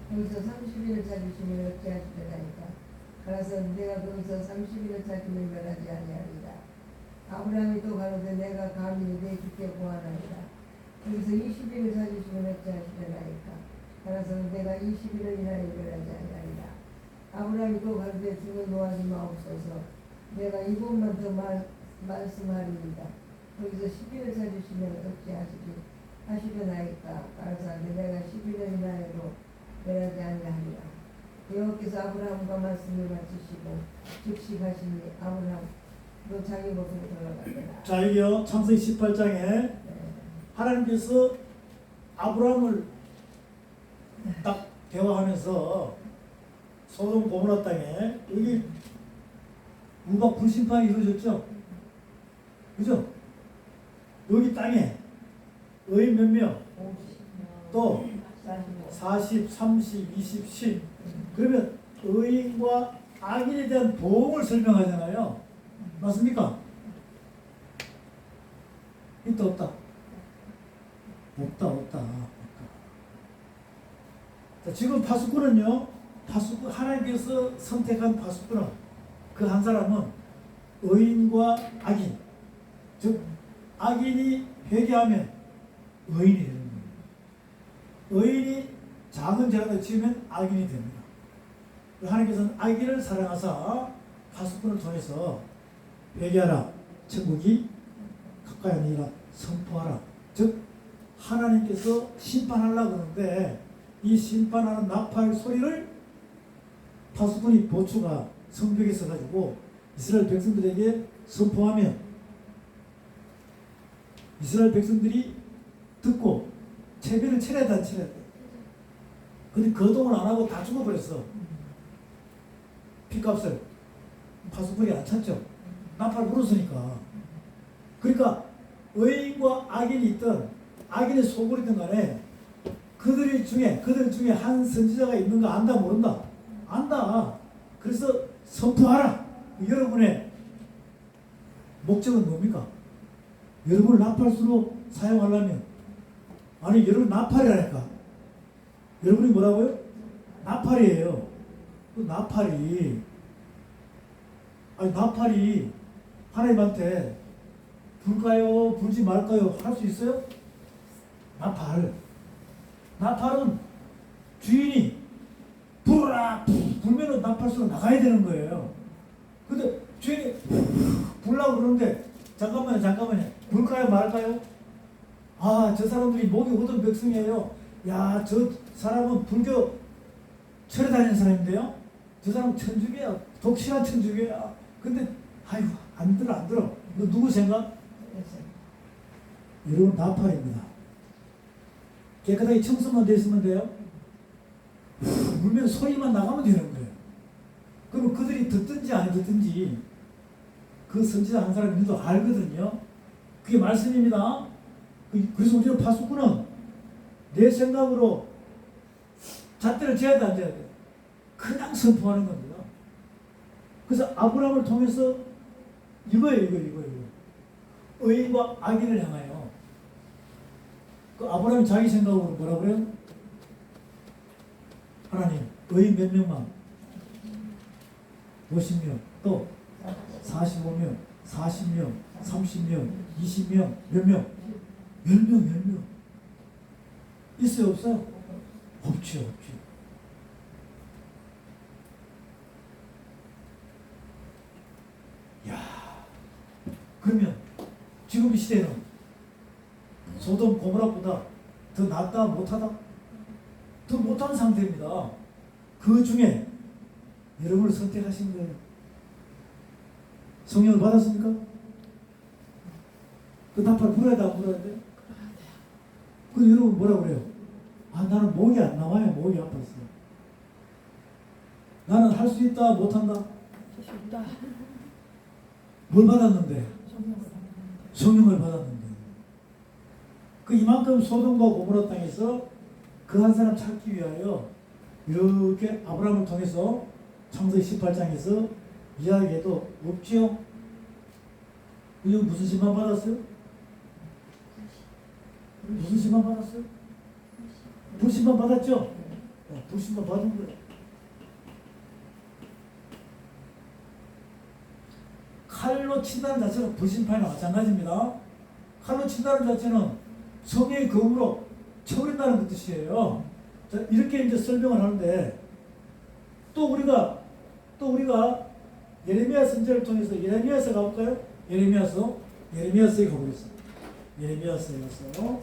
거기서 30인을 찾으시면 어찌하시리까 가라사대 내가 거기서 30인을 찾으면 멸하지 아니하리라. 아브라함이 또 가로되 내가 감히 내 주께 구하나이다. 거기서 20인을 찾으시면 어찌하시리까 가라사대 내가 20인을 인하여 멸하지 아니하리라. 아브라함이 또 가로되 주는 노하지 마옵소서. 내가 이곳만 더 말씀하리이다. 거기서 10인을 찾으시면 어찌하시리나이까 가라사대 내가 10인을 인하여도 멸하지 아니하리라. 여호와께서 아브라함과 말씀을 마치시고 즉시 가시니 아브라함 너 자기 곳으로 돌아가더라. 자, 여기요 창세기 18장에 하나님께서 아브라함을 딱 대화하면서 소돔 고모라 땅에 여기 무박 불심판이 이루어졌죠. 그죠? 여기 땅에 의인 몇 명? 또 40, 30, 20, 10. 그러면 의인과 악인에 대한 보험을 설명하잖아요. 맞습니까? 있다 없다? 없다. 자, 지금 파수꾼은요, 하나님께서 선택한 파수꾼은 그 한 사람은 의인과 악인, 즉 악인이 회개하면 의인이 되는 거예요. 의인이 작은 죄라도 지으면 악인이 됩니다. 하나님께서는 악인을 사랑하사 파수꾼을 통해서 회개하라, 천국이 가까이 아니라 선포하라. 즉 하나님께서 심판하려고 하는데 이 심판하는 나팔 소리를 파수꾼이 보초가 성벽에 서가지고 이스라엘 백성들에게 선포하면 이스라엘 백성들이 듣고 채비를 쳐야 돼, 안 쳐야 돼. 근데 거동을 안 하고 다 죽어버렸어. 피값을 파수꾼이 안 찼죠. 나팔 불었으니까. 그러니까 의인과 악인이 있든 악인의 소굴이든 간에 그들 중에 한 선지자가 있는가 안다 모른다? 안다. 그래서 선포하라. 여러분의 목적은 뭡니까? 여러분을 나팔수로 사용하려면 아니 여러분 나팔이라니까. 여러분이 뭐라고요? 나팔이에요. 그 나팔이 하나님한테 불까요? 불지 말까요? 할 수 있어요? 나팔은 주인이 불어라 불면은 나팔수로 나가야 되는 거예요. 근데 주인이 불라고 그러는데 잠깐만요. 불까요? 말까요? 아, 저 사람들이 목이 오던 백성이에요. 야, 저 사람은 불교 철에 다니는 사람인데요. 저 사람 천주교야. 독실한 천주교야. 근데 아이고 안 들어. 너 누구 생각? 여러분 나팔입니다. 깨끗하게 청소만 돼 있으면 돼요. 물면 소리만 나가면 되는 거예요. 그럼 그들이 듣든지 안 듣든지 그 선지자 한 사람들도 알거든요. 그게 말씀입니다. 그래서 우리는 파수꾼은 내 생각으로 잣대를 재야 돼, 안 재야 돼? 그냥 선포하는 겁니다. 그래서 아브라함을 통해서 이거예요. 의인과 악인을 향하여. 그 아브라함이 자기 생각으로 뭐라 그래요? 하나님, 의인 몇 명만? 50명, 또 45명, 40명, 30명, 20명, 몇 명? 10명. 있어요, 없어요? 없죠. 그러면 지금 이 시대는 소돔 고모라보다 더 낫다 못하다? 더 못한 상태입니다. 그 중에 여러분을 선택하신 거예요. 성령을 받았습니까? 그 답을 물어야 돼, 안 물어야 돼? 그 여러분 뭐라 그래요? 아, 나는 목이 안 나와요. 목이 아파서. 나는 할 수 있다, 못한다? 쉽다. 뭘 받았는데? 성령을 받았는데. 그 이만큼 소돔과 고모라 땅에서 그 한 사람 찾기 위하여 이렇게 아브라함을 통해서 창세기 18장에서 이야기해도 없지요? 이거 무슨 심판 받았어요? 무슨 심판 받았어요? 불심판 받았죠? 불심판 받은 거예요. 칼로 친다는 자체는 불심판이나 마찬가지입니다. 칼로 친다는 자체는 성령의 검으로 쳐버린다는 뜻이에요. 자, 이렇게 이제 설명을 하는데 또 우리가 예레미야 선지자를 통해서 예레미야서 가볼까요? 예레미야서에 가보겠습니다. 예레미야서에 가서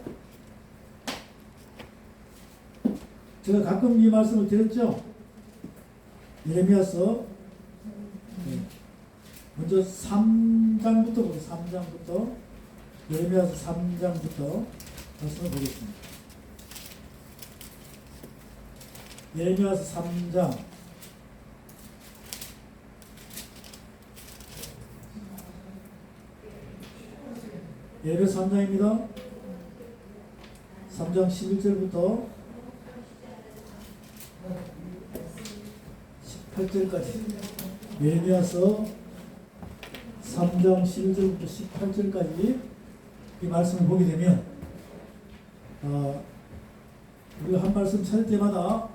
제가 가끔 이 말씀을 드렸죠. 예레미야서 먼저 3장부터 보겠습니다. 3장부터 예레미야서 3장부터 말씀을 보겠습니다. 예레미야서 3장 예레미야 3장입니다. 3장 11절부터 18절까지 예레미야서 3장 11절부터 18절까지 이 말씀을 보게 되면 우리가 한 말씀 찾을 때마다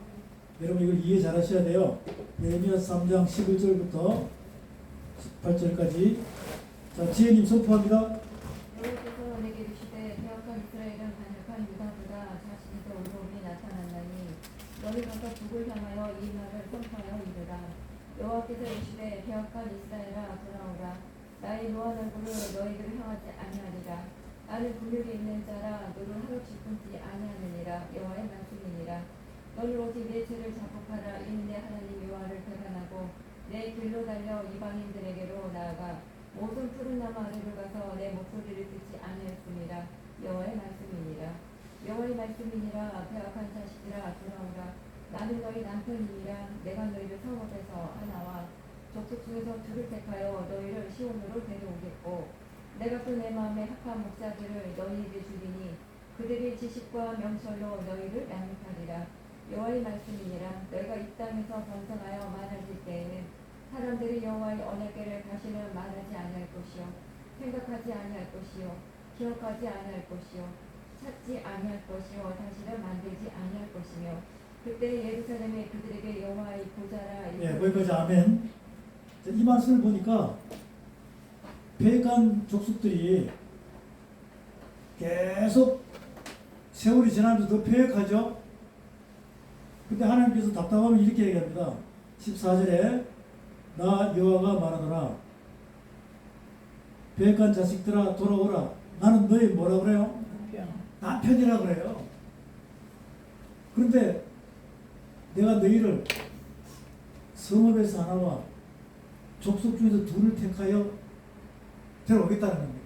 여러분 이걸 이해 잘 하셔야 돼요. 예레미야 3장 11절부터 18절까지 자, 지혜님 선포합니다. 여호와께서 내게 이르시되 배역한 이스라엘은 반역한 유다보다 자신이 더 의로움이 나타났나니 너희 가서 북을 향하여 이 말을 선포하여 이르라. 여호와께서 이르시되 배역한 이스라엘아 돌아오라. 나의 노한 얼굴을 너희들을 향하지 아니하리라. 나는 근육이 있는 자라 너를 하루치 끊지 아니하느니라. 여호와의 말씀이니라. 너는 오직 내 죄를 자복하라. 이는 내 하나님 여호와를 배반하고 내 길로 달려 이방인들에게로 나아가 모든 푸른 나무 아래로 가서 내 목소리를 듣지 아니하였습니다. 여호와의 말씀이니라. 여호와의 말씀이니라. 배역한 자식들아 돌아오라. 나는 너희 남편이니라. 내가 너희를 성읍에서 하나와 족속 중에서 둘을 택하여 너희를 시온으로 데려오겠고 내가 또 내 마음에 합한 목자들을 너희에게 주리니 그들이 지식과 명철로 너희를 양육하리라. 여호와의 말씀이니라. 너희가 이 땅에서 번성하여 많아질 때에는 사람들이 여호와의 언약궤를 다시는 말하지 아니할 것이요 생각하지 아니할 것이요 기억하지 아니할 것이요 찾지 아니할 것이요 다시는 만들지 아니할 것이며 그때 예루살렘이 그들에게 여호와의 보좌라. 예, 거기까지 아멘. 자, 이 말씀을 보니까 패간 족속들이 계속 세월이 지나면서 더 패역하죠. 근데 하나님께서 답답하면 이렇게 얘기합니다. 14절에 나 여호와가 말하노라. 배역한 자식들아 돌아오라. 나는 너희 뭐라 그래요? 남편이라 그래요. 그런데 내가 너희를 성읍에서 하나와 족속 중에서 둘을 택하여 데려오겠다는 겁니다.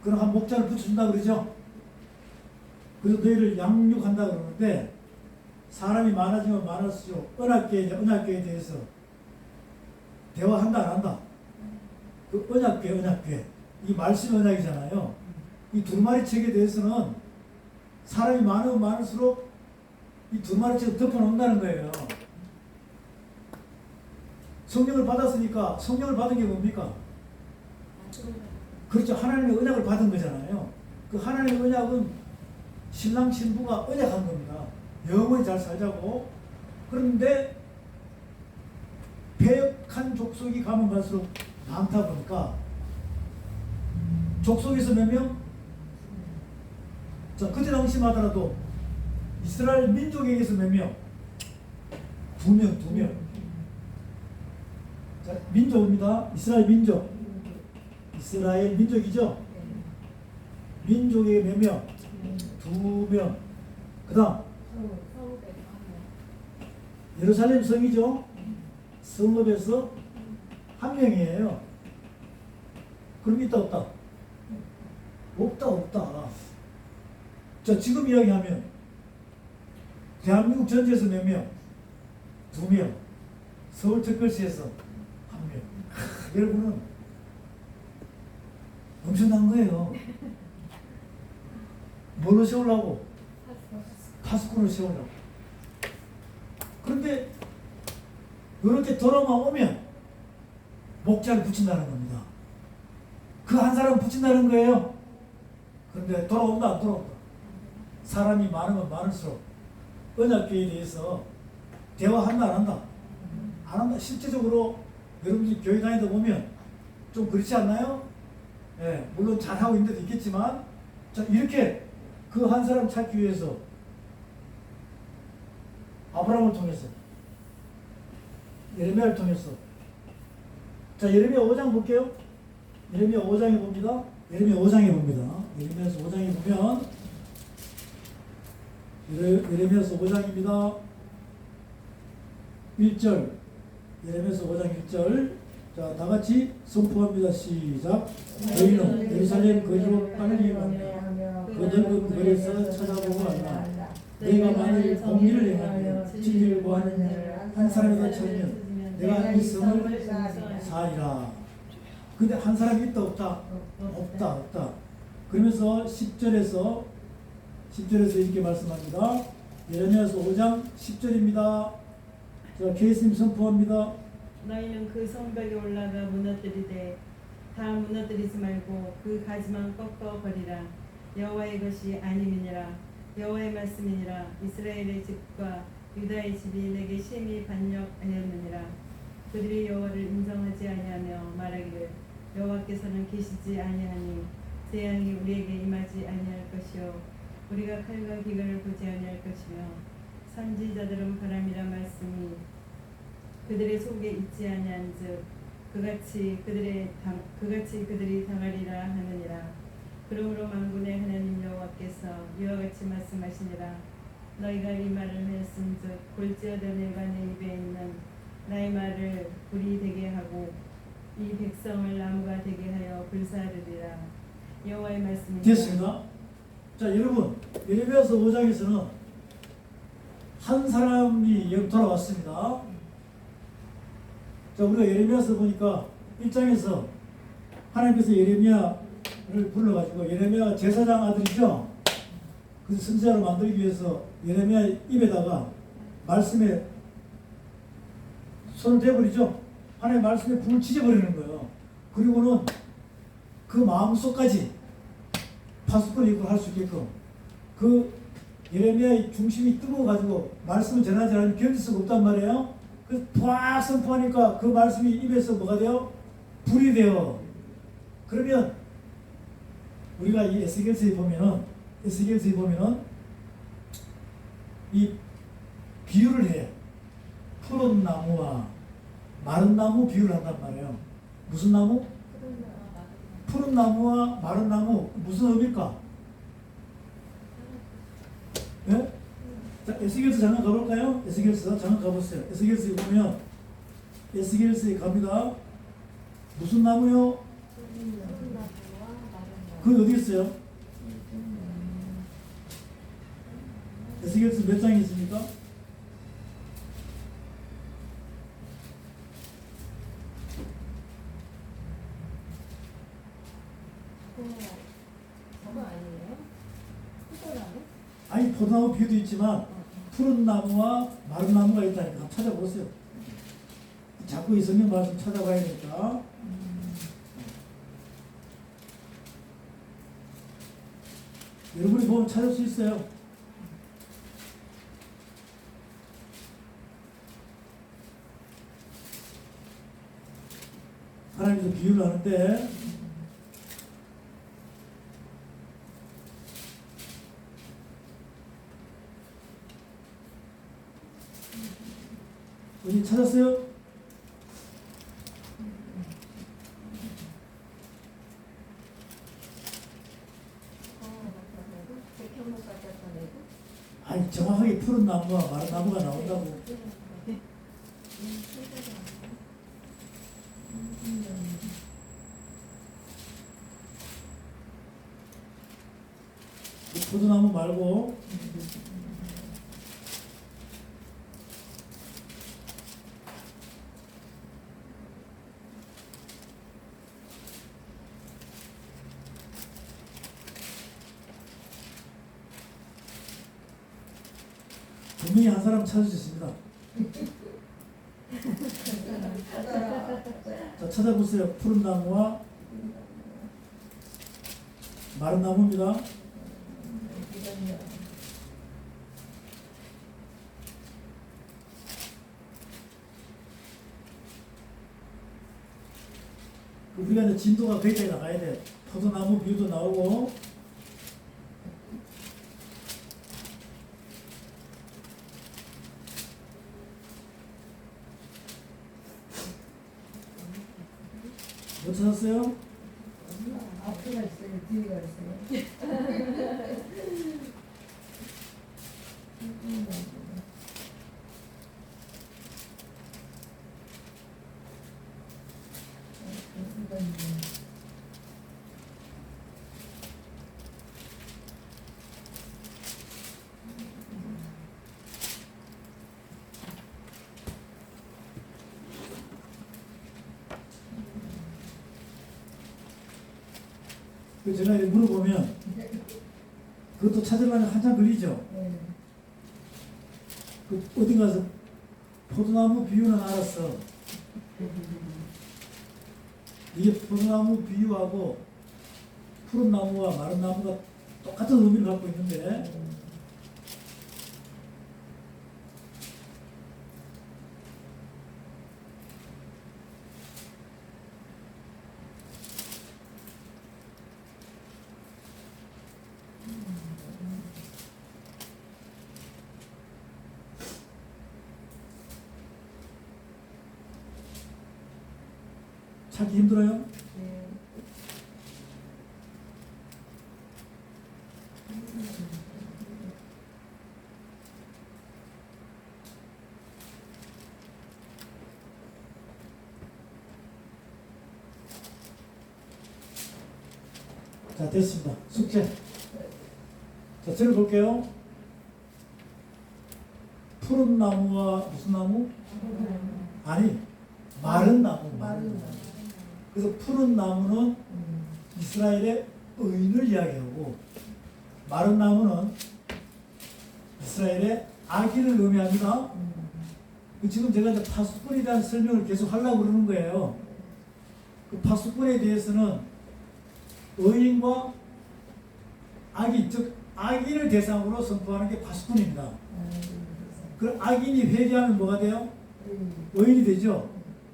그럼 한 목자를 붙여준다 그러죠. 그래서 너희를 양육한다 그러는데 사람이 많아지면 많을수록 언약궤에 대해서 대화한다 안 한다. 그 언약궤 이 말씀 언약이잖아요. 이 두루마리 책에 대해서는 사람이 많으면 많을수록 이 두루마리 책을 덮어놓는다는 거예요. 성령을 받았으니까 성령을 받은 게 뭡니까? 그렇죠. 하나님의 언약을 받은 거잖아요. 그 하나님의 언약은 신랑 신부가 언약한 겁니다. 영원히 잘 살자고. 그런데 패역한 족속이 가면 갈수록 많다 보니까 족속에서 몇 명? 자, 그때 당시만 하더라도 이스라엘 민족에게서 몇 명? 두 명. 자, 민족입니다. 이스라엘 민족. 이스라엘 민족이죠. 민족의 몇 명? 2명. 그 다음 서울에서 예루살렘 성이죠. 성읍에서 1명이에요. 그럼 있다 없다? 없다. 자, 지금 이야기하면 대한민국 전체에서 몇 명? 2명. 서울특별시에서 1명. 여러분은 엄청난 거예요. 뭘로 세우려고? 파수꾼을 세우려고. 그런데 이렇게 돌아만 오면 목자를 붙인다는 겁니다. 그 한 사람 붙인다는 거예요. 그런데 돌아온다 안 돌아온다. 사람이 많으면 많을수록 언약궤에 대해서 대화한다 안 한다? 안 한다. 실제적으로 여러분들이 교회 다니다 보면 좀 그렇지 않나요? 예, 물론 잘하고 있는 데도 있겠지만, 자, 이렇게 그 한 사람 찾기 위해서 아브라함을 통해서, 예레미야를 통해서, 자, 예레미야 5장 볼게요. 예레미야 5장에 봅니다. 예레미야 5장에 봅니다. 예레미야서 5장에 보면, 예레미야서 5장입니다. 1절, 예레미야서 5장 1절. 자, 다 같이 선포합니다. 시작. 너희는 예루살렘 거리로 빨리 간다. 그 넓은 거리에서 찾아보고 간다. 너희가 만일 공의를 행하며 진리를 구하는 한 사람이다 찾으면 내가 이 성을 사리라. 근데 한 사람이 있다 없다? 없다. 그러면서 10절에서 이렇게 말씀합니다. 예레미야서 5장 10절입니다. 자, 케이스님 선포합니다. 너희는 그 성벽에 올라가 무너뜨리되 다 무너뜨리지 말고 그 가지만 꺾어 버리라. 여호와의 것이 아님이니라. 여호와의 말씀이니라. 이스라엘의 집과 유다의 집이 내게 심히 반역하였느니라. 그들이 여호와를 인정하지 아니하며 말하기를 여호와께서는 계시지 아니하니 재앙이 우리에게 임하지 아니할 것이요 우리가 칼과 기근을 보지 아니할 것이며 선지자들은 바람이라 말씀이 그들의 속에 있지 아니한즉 그같이 그들이 당하리라 하느니라. 그러므로 만군의 하나님 여호와께서 이와 같이 말씀하시니라. 너희가 이 말을 하였음즉 골지어다 내가 내 입에 있는 나의 말을 불이 되게 하고 이 백성을 나무가 되게 하여 불사르리라. 여호와의 말씀입니다. 됐습니다. 자, 여러분, 예레미야서 5장에서는 한 사람이 여기 돌아왔습니다. 자, 우리가 예레미야서 보니까 1장에서 하나님께서 예레미야를 불러가지고, 예레미야가 제사장 아들이죠. 그래서 선지자로 만들기 위해서 예레미야 입에다가 말씀에 손을 대버리죠. 하나님의 말씀에 불을 지져버리는 거예요. 그리고는 그 마음속까지 파수꾼이 입고 할 수 있게끔 그 예레미야의 중심이 뜨거워가지고 말씀을 전하지 않으면 견딜 수가 없단 말이에요. 그래서 팍 선포하니까 그 말씀이 입에서 뭐가 돼요? 불이 돼요. 그러면 우리가 이 에스겔서에 보면은 이 비유를 해. 푸른 나무와 마른 나무 비유를 한단 말이에요. 무슨 나무? 푸른 나무와 마른 나무 무슨 의미일까? 예? 자, 에스겔서 잠깐 가볼까요? 에스겔서 잠깐 가보세요. 에스겔서에 보면 에스겔서에 갑니다. 무슨 나무요? 그 어디 있어요? 에스겔서 몇 장이 있습니까? 저거 아니에요? 포도나무? 아니, 포도나무 비유도 있지만 푸른 나무와 마른 나무가 있다니까 한번 찾아보세요. 자꾸 이 성경 말씀 찾아봐야 되니까. 여러분이 보면 찾을 수 있어요. 하나님께서 비유를 하는데 어디 찾았어요? 나무와 마른 나무가 나온다고. 포도나무 말고 분명히 한 사람 찾으셨습니다. 자, 찾아보세요. 푸른 나무와 마른 나무입니다. 우리가 이제 진도가 거기까지 나가야 돼. 포도나무 비유도 나오고, 못 찾았어요? 앞에가 있어요, 뒤에가 있어요. 그 제가 이렇게 물어보면 그것도 찾으려면 한참 걸리죠. 네. 그 어디 가서 포도나무 비유는 알았어. 이게 포도나무 비유하고 푸른 나무와 마른 나무가 똑같은 의미를 갖고 있는데 찾기 힘들어요? 네. 자, 됐습니다. 숙제. 자, 저를 볼게요. 푸른 나무와 무슨 나무? 아니, 마른 나무. 마른 나무. 그래서 푸른 나무는 이스라엘의 의인을 이야기하고 마른 나무는 이스라엘의 악인을 의미합니다. 지금 제가 이제 파수꾼에 대한 설명을 계속 하려고 그러는 거예요. 그 파수꾼에 대해서는 의인과 악인, 즉 악인을 대상으로 선포하는 게 파수꾼입니다. 그 악인이 회개하면 뭐가 돼요? 의인이 되죠.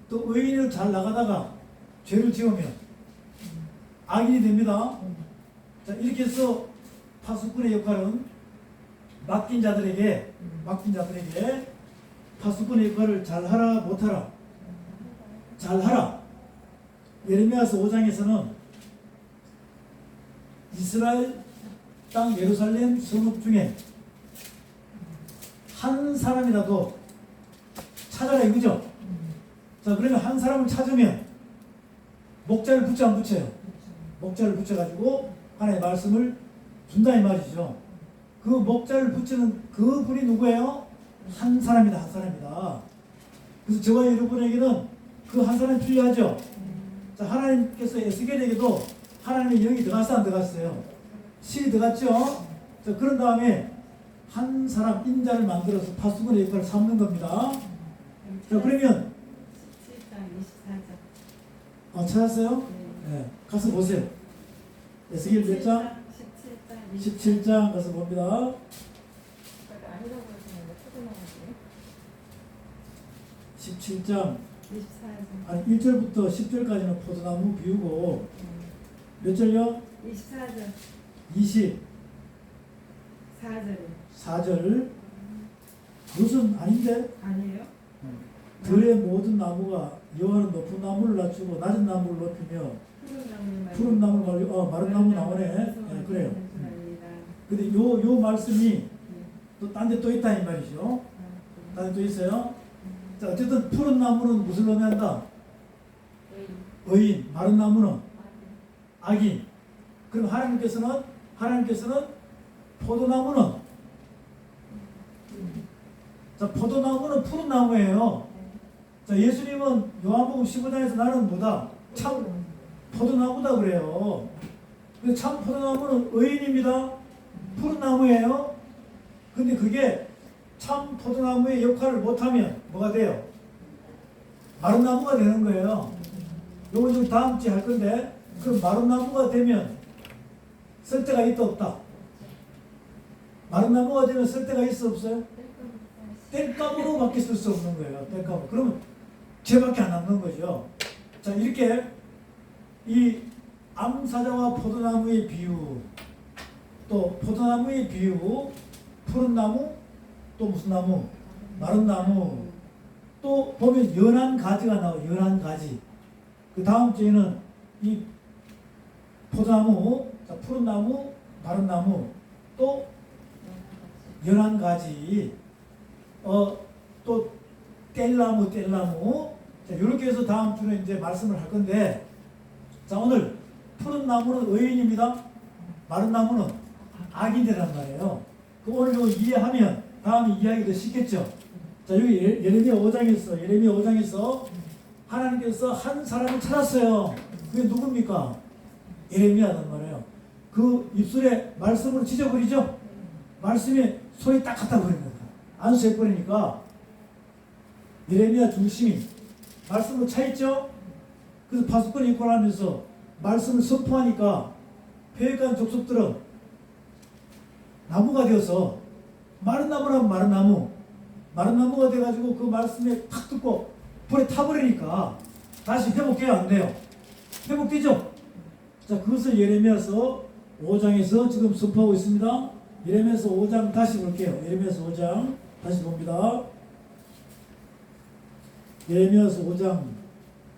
또 의인을 잘 나가다가 죄를 지으면 악인이 됩니다. 자, 이렇게 해서 파수꾼의 역할은 맡긴 자들에게 파수꾼의 역할을 잘하라 못하라? 잘하라. 예레미야서 5장에서는 이스라엘 땅 예루살렘 성읍 중에 한 사람이라도 찾아라 이거죠. 자, 그러면 한 사람을 찾으면 목자를 붙여 안 붙여요? 목자를 붙여가지고 하나의 말씀을 준다 이 말이죠. 그 목자를 붙이는 그 분이 누구예요? 한 사람이다, 한 사람이다. 그래서 저와 여러분에게는 그 한 사람이 필요하죠. 자, 하나님께서 에스겔에게도 하나님의 영이 들어갔어, 안 들어갔어요? 신이 들어갔죠. 자, 그런 다음에 한 사람 인자를 만들어서 파수꾼의 역할을 삼는 겁니다. 자, 그러면 17장 24절. 찾았어요? 네. 가서 보세요. 에스겔 몇 장? 17장 가서 봅니다. 아니라고 하시는데 포도나무지. 17장 24절. 아니 1절부터 10절까지는 포도나무 비우고 몇 절요? 24절. 24절 그것은 아닌데 아니에요? 들의 모든 나무가 여호와는 높은 나무를 낮추고 낮은 나무를 높이며 푸른 나무를 말고 마른 나무 나오네. 네, 그래요. 근데 요 말씀이 또 딴 데 또 있다 이 말이죠. 딴 데 또 있어요. 자, 어쨌든 푸른 나무는 무슨 의미한다? 의인. 마른 나무는 악인. 그럼 하나님께서는 포도나무는, 자, 포도나무는 푸른 나무예요. 자, 예수님은 요한복음 15장에서 나는 뭐다? 참 포도나무다 그래요. 근데 참 포도나무는 의인입니다. 푸른 나무예요. 근데 그게 참 포도나무의 역할을 못하면 뭐가 돼요? 마른 나무가 되는 거예요. 요거 좀 다음 주에 할 건데, 그럼 마른 나무가 되면 쓸 데가 있다 없다? 마른 나무가 되면 쓸 데가 있어 없어요? 땔감으로밖에 쓸 수 없는 거예요. 땔감으로. 그러면 죄밖에 안 남는 거죠. 자, 이렇게 이 암사자와 포도나무의 비유, 또 포도나무의 비유, 푸른 나무, 또 무슨 나무? 마른 나무. 또 보면 연한 가지가 나와요. 연한 가지. 그 다음 주에는 이 포도나무, 자, 푸른 나무, 마른 나무, 또 연한 가지, 또 뗄나무. 자, 이렇게 해서 다음 주는 이제 말씀을 할 건데, 자, 오늘 푸른 나무는 의인입니다. 마른 나무는 악인이란 말이에요. 그 오늘 이거 이해하면 다음에 이해하기 더 쉽겠죠. 자, 여기 예레미야 5장에서 하나님께서 한 사람을 찾았어요. 그게 누굽니까? 예레미야란 말이에요. 그 입술에 말씀으로 찢어버리죠. 말씀에 소리 딱 갖다 버립니다. 안수해버리니까 예레미야 중심이 말씀으로 차있죠. 그래서 파수꾼 입고 하면서 말씀을 선포하니까 패역한 족속들은 나무가 되어서, 마른 나무라면 마른 나무가 돼가지고 그 말씀에 탁 듣고 불에 타버리니까 다시 회복돼야 안 돼요. 회복되죠? 자, 그것을 예레미야서 5장에서 지금 선포하고 있습니다. 예레미야서 5장 다시 볼게요. 예레미야서 5장 다시 봅니다. 예레미야서 5장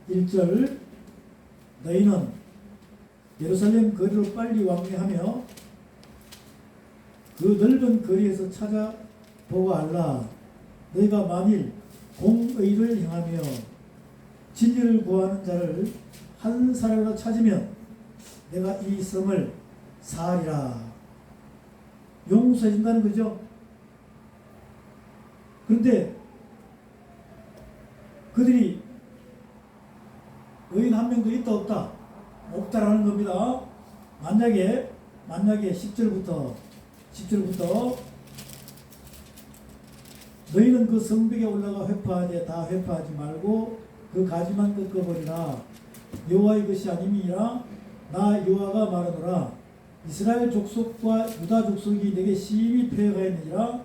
1절, 너희는 예루살렘 거리로 빨리 왕래하며 그 넓은 거리에서 찾아보고 알라. 너희가 만일 공의를 행하며 진리를 구하는 자를 한 사람이라도 찾으면 내가 이 성을 사하리라. 용서해준다는 거죠. 그런데 그들이 의인 한 명도 있다 없다? 없다라는 겁니다. 만약에 10절부터 너희는 그 성벽에 올라가 회파하되 다 회파하지 말고 그 가지만 꺾어버리라. 여호와의 것이 아님이라. 나 여호와가 말하노라. 이스라엘 족속과 유다 족속이 내게 심히 패역하였느니라.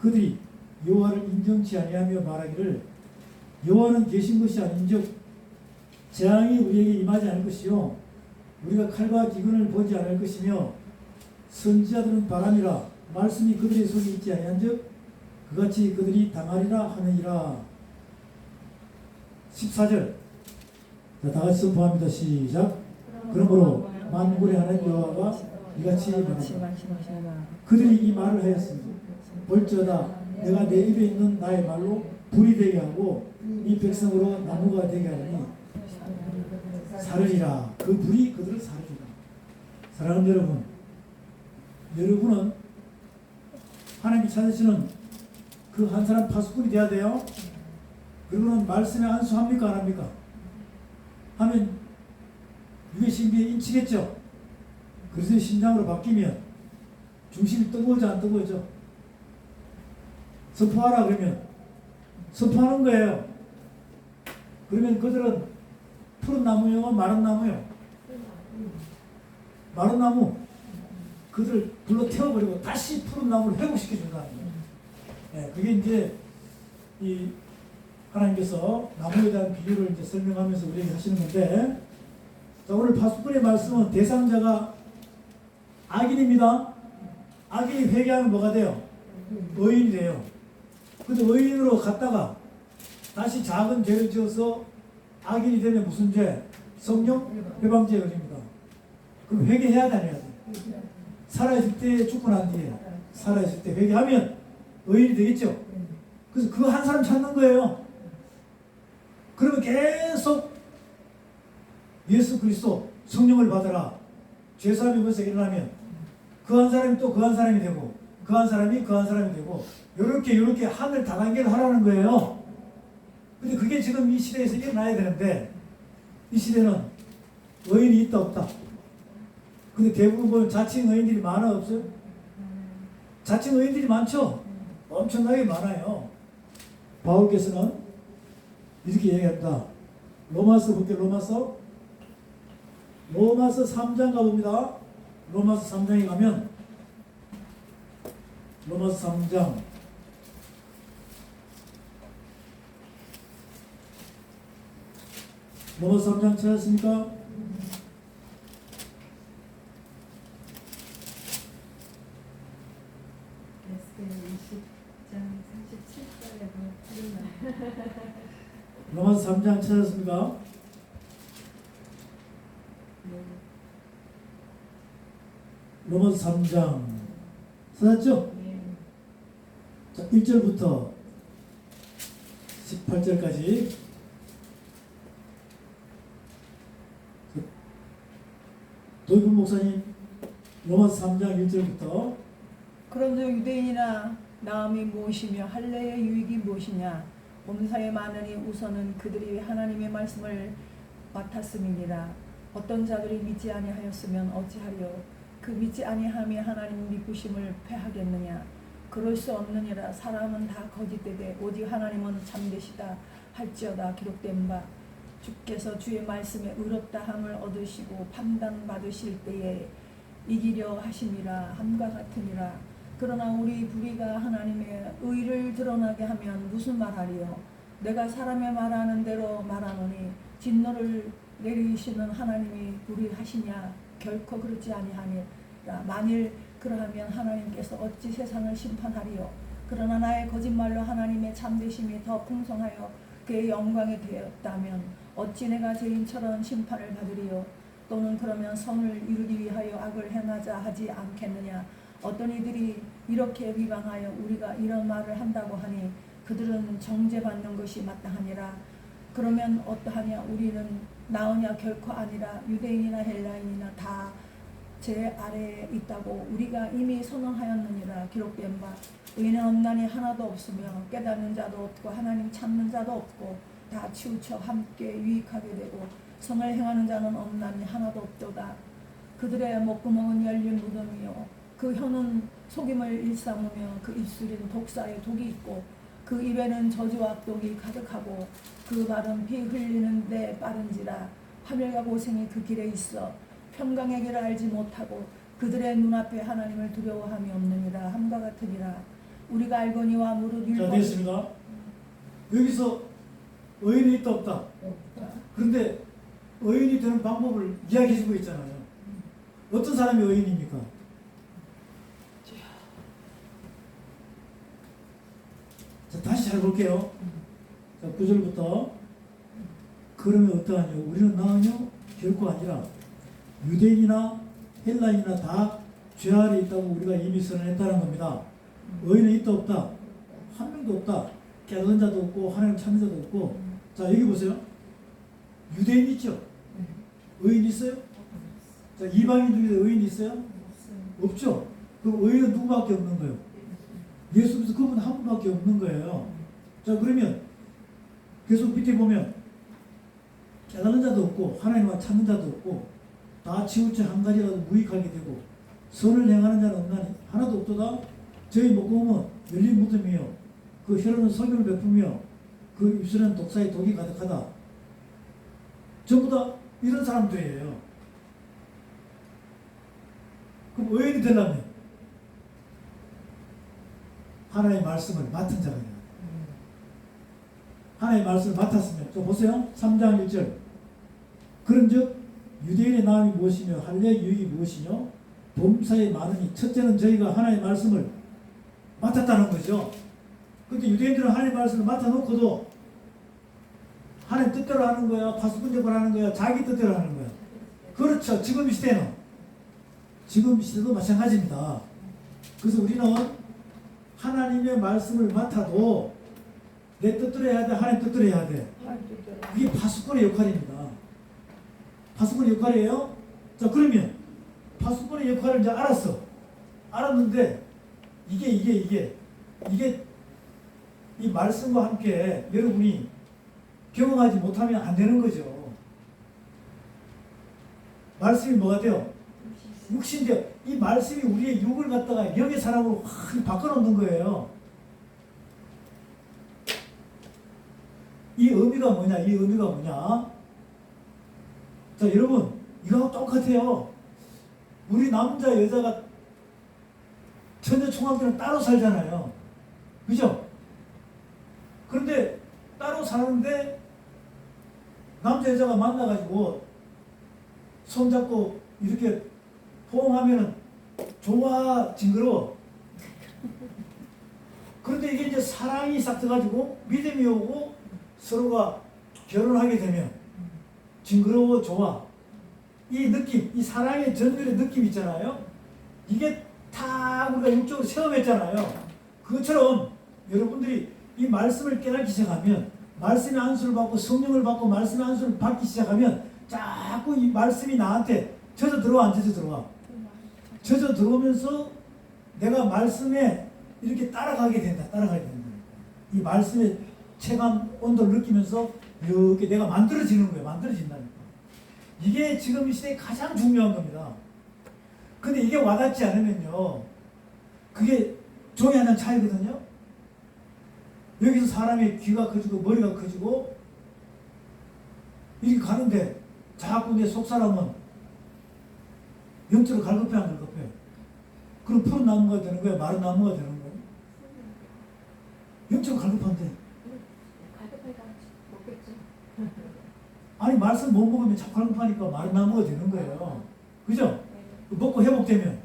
그들이 여호와를 인정치 아니하며 말하기를 여호와는 계신 것이 아닌즉 재앙이 우리에게 임하지 않을 것이요 우리가 칼과 기근을 보지 않을 것이며 선지자들은 바람이라 말씀이 그들의 속에 있지 아니한즉 그같이 그들이 당하리라 하느니라. 14절, 자, 다같이 선포합니다. 시작. 그러므로 만군의 하나님 여호와가 이같이 말하노라. 그들이 이 말을 하였습니다. 볼지어다 내가 내 입에 있는 나의 말로 불이 되게 하고 이 백성으로 나무가 되게 하니 사르리라. 그 불이 그들을 사르리라. 사랑하는 여러분, 여러분은 하나님이 찾으시는 그 한 사람 파수꾼이 돼야 돼요. 그리고는 말씀에 안수합니까 안 합니까? 하면 유괴 신비에 인치겠죠. 그래서 심장으로 바뀌면 중심이 뜨거워져 안 뜨거워져? 선포하라 그러면 선포하는 거예요. 그러면 그들은 푸른 나무요 마른 나무요? 마른 나무. 그들을 불러 태워버리고 다시 푸른 나무를 회복시켜 준다는 거예요. 네, 그게 이제 이 하나님께서 나무에 대한 비유를 이제 설명하면서 우리에게 하시는 건데, 자, 오늘 파수꾼의 말씀은 대상자가 악인입니다. 악인이 회개하면 뭐가 돼요? 의인이 돼요. 근데 의인으로 갔다가 다시 작은 죄를 지어서 악인이 되면 무슨 죄? 성령 회방죄에 걸립니다. 그럼 회개해야 다녀야 돼. 살아있을 때 죽고 난 뒤에 살아있을 때 회개하면 의인이 되겠죠. 그래서 그 한 사람 찾는 거예요. 그러면 계속 예수 그리스도 성령을 받아라. 죄사함이 벌써 일어나면 그 한 사람이 또 그 한 사람이 되고 그 한 사람이 그 한 사람이 되고 요렇게 하늘 다단계를 하라는 거예요. 근데 그게 지금 이 시대에서 일어나야 되는데 이 시대는 의인이 있다 없다. 근데 대부분 보면 자칭 의인들이 많아 없어요? 자칭 의인들이 많죠? 엄청나게 많아요. 바울께서는 이렇게 얘기합니다. 로마서 볼게요. 로마서 3장 가봅니다. 로마서 3장에 가면 로마서 3장 로마서 3장 찾았습니까? 에스겔 20장 37절에도 틀렸나요? 로마서 3장 찾았습니까? 네. 로마서 3장 찾았죠? 예. 자, 1절부터 18절까지 도입부 목사님 로마서 3장 1절부터 그런즉 유대인이나 나음이 무엇이며 할례의 유익이 무엇이냐 범사에 많으니 우선은 그들이 하나님의 말씀을 맡았음이니라. 어떤 자들이 믿지 아니하였으면 어찌하려 그 믿지 아니함이 하나님 믿으심을 패하겠느냐. 그럴 수 없느니라. 사람은 다 거짓되되 오직 하나님은 참되시다 할지어다. 기록된 바 주께서 주의 말씀에 의롭다함을 얻으시고 판단받으실 때에 이기려 하심이라 함과 같으니라. 그러나 우리 불의가 하나님의 의를 드러나게 하면 무슨 말하리요. 내가 사람의 말하는 대로 말하노니 진노를 내리시는 하나님이 불의하시냐. 결코 그렇지 아니하니라. 만일 그러하면 하나님께서 어찌 세상을 심판하리요. 그러나 나의 거짓말로 하나님의 참되심이 더 풍성하여 그의 영광이 되었다면 어찌 내가 죄인처럼 심판을 받으리요. 또는 그러면 선을 이루기 위하여 악을 행하자 하지 않겠느냐. 어떤 이들이 이렇게 비방하여 우리가 이런 말을 한다고 하니 그들은 정죄받는 것이 마땅하니라. 그러면 어떠하냐. 우리는 나으냐 결코 아니라 유대인이나 헬라인이나 다 제 아래에 있다고 우리가 이미 선언하였느니라. 기록된 바 의인은 없나니 하나도 없으며 깨닫는 자도 없고 하나님 찾는 자도 없고 다 치우쳐 함께 유익하게 되고 성을 행하는 자는 없나니 하나도 없도다. 그들의 목구멍은 열린 무덤이요 그 혀는 속임을 일삼으며 그 입술에는 독사의 독이 있고 그 입에는 저주와 악독이 가득하고 그 발은 피 흘리는 데 빠른지라. 하늘과 고생이 그 길에 있어 평강의 길을 알지 못하고 그들의 눈앞에 하나님을 두려워함이 없느니라. 함과 같으니라. 우리가 알거니와 무릇 자 율법 됐습니다. 여기서 의인이 있다 없다. 없다. 그런데 의인이 되는 방법을 이야기해 주고 있잖아요. 어떤 사람이 의인입니까? 자, 다시 잘 볼게요. 자, 9절부터 그러면 어떠하뇨? 우리는 나으뇨? 결코 아니라 유대인이나 헬라인이나 다 죄 아래 있다고 우리가 이미 선언했다는 겁니다. 의인은 있다 없다? 한 명도 없다. 깨달은 자도 없고 하나님 찾는 자도 없고. 자 여기 보세요. 유대인 있죠? 의인 있어요? 자 이방인 중에 의인 있어요? 없죠? 그럼 의인은 누구밖에 없는 거예요? 예수 그리스도 그분 한 분밖에 없는 거예요. 자 그러면 계속 밑에 보면 깨달은 자도 없고 하나님을 찾는 자도 없고 다 치우쳐 한 가지라도 무익하게 되고 선을 행하는 자는 없나니 하나도 없도다. 저희 목구멍은 열린 무덤이요 그 혀로는 석유를 베푸며 그 입술에는 독사의 독이 가득하다. 전부 다 이런 사람들이에요. 그럼 의인이 되려면 하나님의 말씀을 맡은 자가 돼요. 하나님의 말씀을 맡았으면 저 보세요. 3장 1절 그런즉 유대인의 나음이 무엇이며 할례의 유익이 무엇이뇨? 범사에 많으니 첫째는 저희가 하나님의 말씀을 맡았다는 거죠. 근데 유대인들은 하나님의 말씀을 맡아놓고도 하나님 뜻대로 하는 거야, 파수꾼적으로 하는 거야, 자기 뜻대로 하는 거야. 그렇죠. 지금 이 시대는 지금 이 시대도 마찬가지입니다. 그래서 우리는 하나님의 말씀을 맡아도 내 뜻대로 해야 돼, 하나님 뜻대로 해야 돼. 이게 파수꾼의 역할입니다. 파수꾼의 역할이에요. 자, 그러면 파수꾼의 역할을 이제 알았어. 알았는데 이게 이 말씀과 함께 여러분이 경험하지 못하면 안 되는 거죠. 말씀이 뭐가 돼요? 육신인데 이 말씀이 우리의 육을 갖다가 영의 사람으로 확 바꿔놓는 거예요. 이 의미가 뭐냐? 이 의미가 뭐냐? 자, 여러분, 이거하고 똑같아요. 우리 남자, 여자가 처녀 총각들은 따로 살잖아요. 그죠? 그런데 따로 사는데 남자, 여자가 만나가지고 손잡고 이렇게 포옹하면은 좋아, 징그러워. 그런데 이게 이제 사랑이 싹 들어가지고 믿음이 오고 서로가 결혼하게 되면 징그러워, 좋아. 이 느낌, 이 사랑의 전율의 느낌 있잖아요. 이게 다 우리가 육적으로 체험했잖아요. 그것처럼 여러분들이 이 말씀을 깨닫기 시작하면, 말씀의 안수를 받고 성령을 받고 말씀의 안수를 받기 시작하면 자꾸 이 말씀이 나한테 젖어 들어와, 안 젖어 들어와? 젖어 들어오면서 내가 말씀에 이렇게 따라가게 된다. 따라가게 된다. 이 말씀의 체감 온도를 느끼면서 이렇게 내가 만들어지는 거예요. 만들어진다니까. 이게 지금 이 시대에 가장 중요한 겁니다. 근데 이게 와닿지 않으면요, 그게 종이 한 장 차이거든요. 여기서 사람의 귀가 커지고 머리가 커지고 이렇게 가는데 자꾸 내 속사람은 영적으로 갈급해, 안 갈급해? 그럼 푸른 나무가 되는 거야? 마른 나무가 되는 거야? 영적으로 갈급한데. 갈급하니까 먹겠죠. 아니, 말씀 못 먹으면 자꾸 갈급하니까 마른 나무가 되는 거예요. 그죠? 먹고 회복되면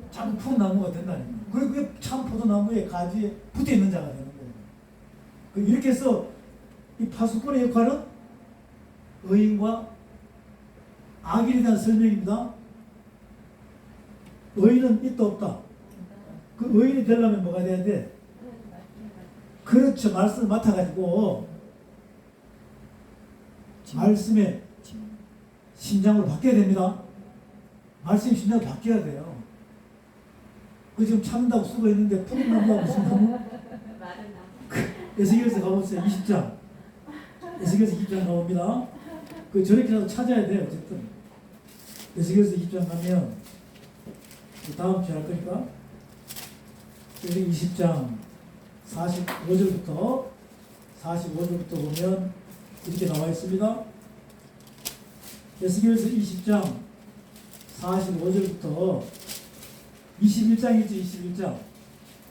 자꾸 푸른 나무가 된다니까. 그리고 그게 참 포도나무의 가지에 붙어 있는 자가 되는 거예요. 이렇게 해서 이 파수꾼의 역할은 의인과 악인에 대한 설명입니다. 의인은 있다 없다. 그 의인이 되려면 뭐가 돼야 돼? 그렇죠. 말씀을 맡아가지고 말씀의 심장으로 바뀌어야 됩니다. 말씀의 심장으로 바뀌어야 돼요. 그 지금 참는다고 쓰고 있는데 푸른 나무가 무슨 나무? 말은 나무. 에스겔서 가보세요. 20장. 에스겔서 20장 가봅니다. 그 저렇게라도 찾아야 돼요. 어쨌든 에스겔서 20장 가면 다음 주에 할 거니까 여기 20장 45절부터 보면 이렇게 나와 있습니다. 에스겔서 20장 45절부터 21장이죠. 21장.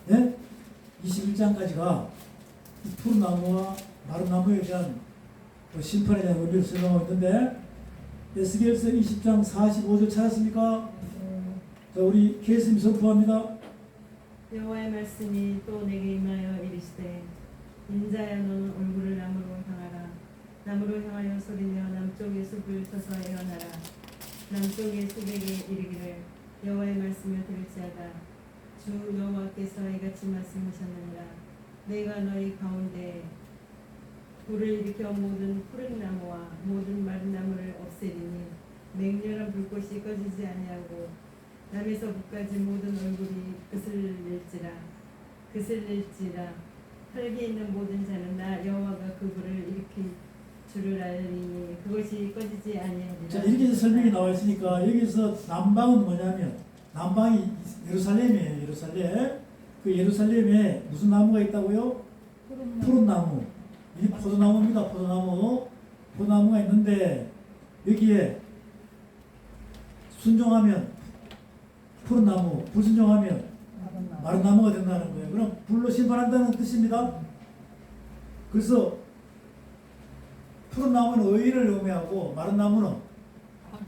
네? 21장까지가 푸른 나무와 마른 나무에 대한 심판에 대한 의미를 설명하고 있는데, 에스겔서 20장 45절 찾았습니까? 자, 우리 계수님 선포합니다. 여호와의 말씀이 또 내게 임하여 이르시되, 인자야 너는 얼굴을 남으로 향하라. 남으로 향하여 소리며 남쪽의 숲을 쳐서 애원하라. 남쪽의 숲에게 이르기를 여호와의 말씀을 들을지어다. 주 여호와께서 이같이 말씀하셨느니라. 내가 너희 가운데 불을 일으켜 모든 푸른 나무와 모든 마른 나무를 없애리니 맹렬한 불꽃이 꺼지지 아니하고 남에서 북까지 모든 얼굴이 그슬릴지라. 혈기 있는 모든 자는 나 여호와가 그 불을 일으킬 줄을 알리니 그것이 꺼지지 아니하리라. 자, 이렇게 설명이 나와 있으니까 여기서 남방은 뭐냐면, 남방이 예루살렘이에요. 예루살렘. 그 예루살렘에 무슨 나무가 있다고요? 푸른 나무. 이게 포도나무입니다. 포도나무가 있는데 여기에 순종하면 푸른 나무, 불순종하면 마른 나무가 된다는 거예요. 그럼 불로 심판한다는 뜻입니다. 그래서 푸른 나무는 의인을 의미하고 마른 나무는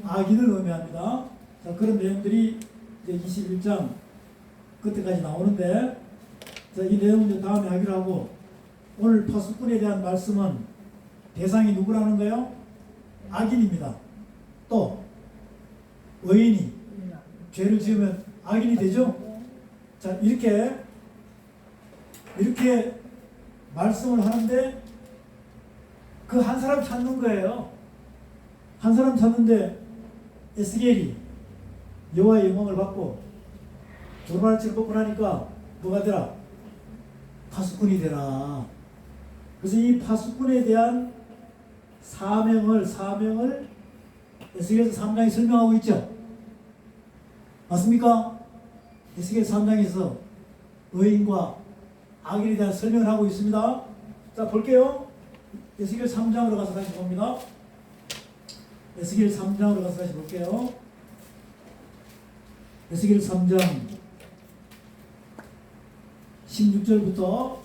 악인을 의미합니다. 자, 그런 내용들이 이제 21장 끝에까지 나오는데, 자, 이 내용은 이제 다음에 하기로 하고, 오늘 파수꾼에 대한 말씀은 대상이 누구라는 거예요? 악인입니다. 또 의인이 죄를 지으면 악인이 되죠? 자, 이렇게 이렇게 말씀을 하는데 그 한 사람 찾는 거예요. 한 사람 찾는데 에스겔이 여호와의 영광을 받고 조르바벨을 뽑고 나니까 뭐가 되라? 파수꾼이 되라. 그래서 이 파수꾼에 대한 사명을 에스겔서 3장이 설명하고 있죠. 맞습니까? 에스겔 3장에서 의인과 악인에 대한 설명을 하고 있습니다. 자, 볼게요. 에스겔 3장으로 가서 다시 봅니다. 에스겔 3장으로 가서 다시 볼게요. 에스겔 3장 16절부터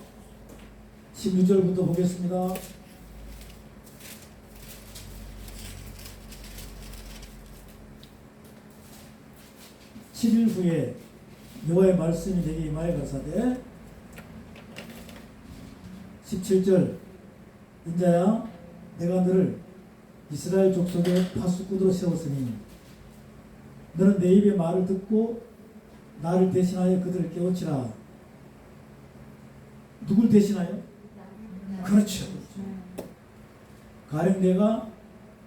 보겠습니다. 7일 후에 여호와의 말씀이 내게 임하여 가사대 17절 인자야 내가 너를 이스라엘 족속의 파수꾼으로 세웠으니 너는 내 입의 말을 듣고 나를 대신하여 그들을 깨우치라. 누굴 대신하여? 그렇죠. 가령 내가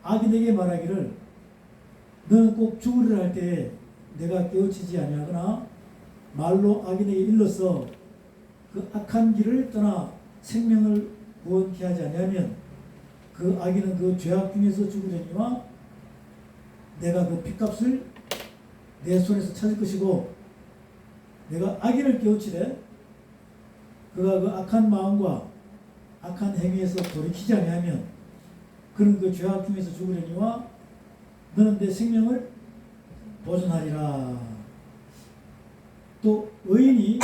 악인에게 말하기를 너는 꼭 죽으리라 할 때에 내가 깨우치지 아니하거나 말로 악인에게 일러서 그 악한 길을 떠나 생명을 구원케 하지 아니하면 그 악인은 그 죄악 중에서 죽으려니와 내가 그 핏값을 내 손에서 찾을 것이고 내가 악인을 깨우치되 그가 그 악한 마음과 악한 행위에서 돌이키지 아니하면 그는 그 죄악 중에서 죽으려니와 너는 내 생명을 보존하리라. 또 의인이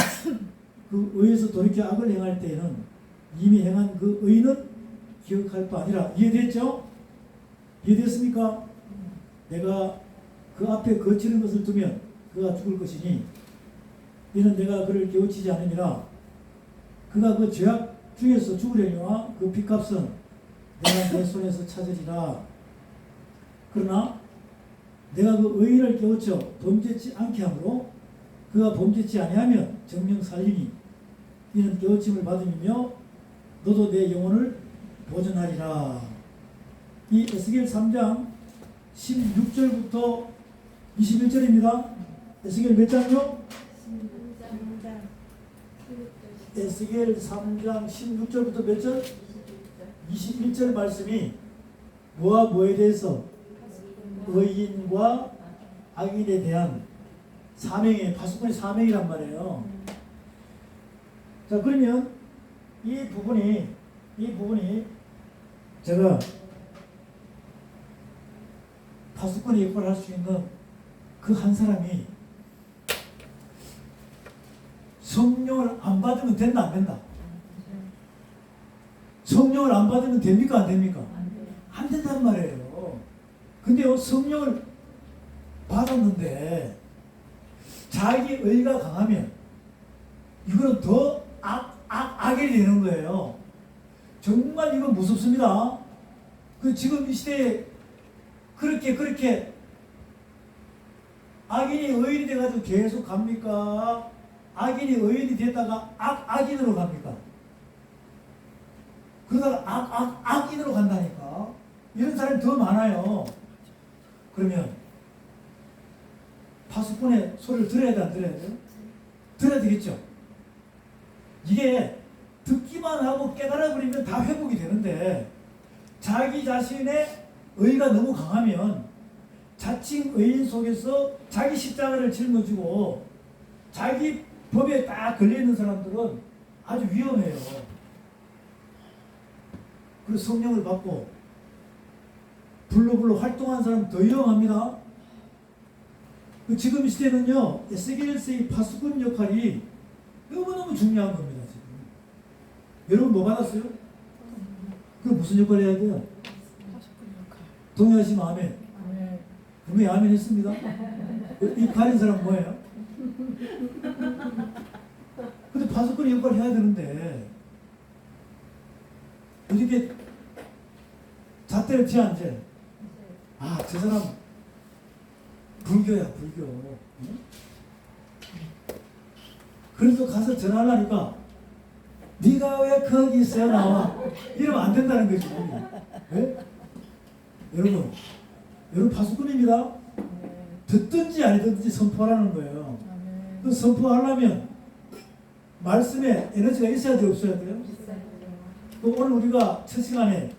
그 의에서 돌이켜 악을 행할 때에는 이미 행한 그 의는 기억할 바 아니라. 이해됐죠? 이해됐습니까? 내가 그 앞에 거치는 것을 두면 그가 죽을 것이니 이는 내가 그를 깨우치지 않으니라. 그가 그 죄악 중에서 죽으려니와 그 핏값은 내가 내 손에서 찾으리라. 그러나 내가 그 의인을 깨우쳐 범죄치 않게 하므로 그가 범죄치 아니하면 정령 살리니 이는 깨우침을 받으며 너도 내 영혼을 보존하리라. 이 에스겔 3장 16절부터 21절입니다. 에스겔 몇 장요? 에스겔 3장 16절부터 몇 절? 21절 말씀이 뭐와 뭐에 대해서? 의인과 악인에 대한 사명의 파수꾼의 사명이란 말이에요. 자, 그러면 이 부분이 제가 파수꾼의 역할을 할 수 있는 그 한 사람이 성령을 안 받으면 된다 안 된다? 성령을 안 받으면 됩니까 안 됩니까? 안 된단 말이에요. 근데요, 성령을 받았는데 자기 의가 강하면 이거는 더 악이 되는 거예요. 정말 이거 무섭습니다. 그 지금 이 시대에 그렇게 악인이 의인이 돼가지고 계속 갑니까? 악인이 의인이 됐다가 악인으로 갑니까? 그러다가 악인으로 간다니까. 이런 사람이 더 많아요. 그러면 파수꾼의 소리를 들어야 돼, 안 들어야 돼요? 들어야 되겠죠. 이게 듣기만 하고 깨달아버리면 다 회복이 되는데 자기 자신의 의가 너무 강하면 자칭 의인 속에서 자기 십자가를 짊어지고 자기 법에 딱 걸려있는 사람들은 아주 위험해요. 그리고 성령을 받고 불로 활동하는 사람 더 위험합니다. 지금 이 시대는요, 에스겔서의 파수꾼 역할이 너무너무 중요한 겁니다. 지금 여러분 뭐 받았어요? 그 무슨 역할 해야 돼요? 동의하시면 아멘. 분명히 아멘 했습니다. 입 가린 사람 뭐예요? 근데 파수꾼의 역할을 해야 되는데 이렇게 잣대를 쥐 앉아. 아, 저 사람 불교야, 불교. 응? 그래서 가서 전화하려니까 네가 왜 거기서 나와? 이러면 안 된다는 거지. 네? 여러분 파수꾼입니다. 듣든지 안 듣든지 선포하라는 거예요. 그 선포하려면 말씀에 에너지가 있어야 돼요, 없어야 돼요? 또 오늘 우리가 첫 시간에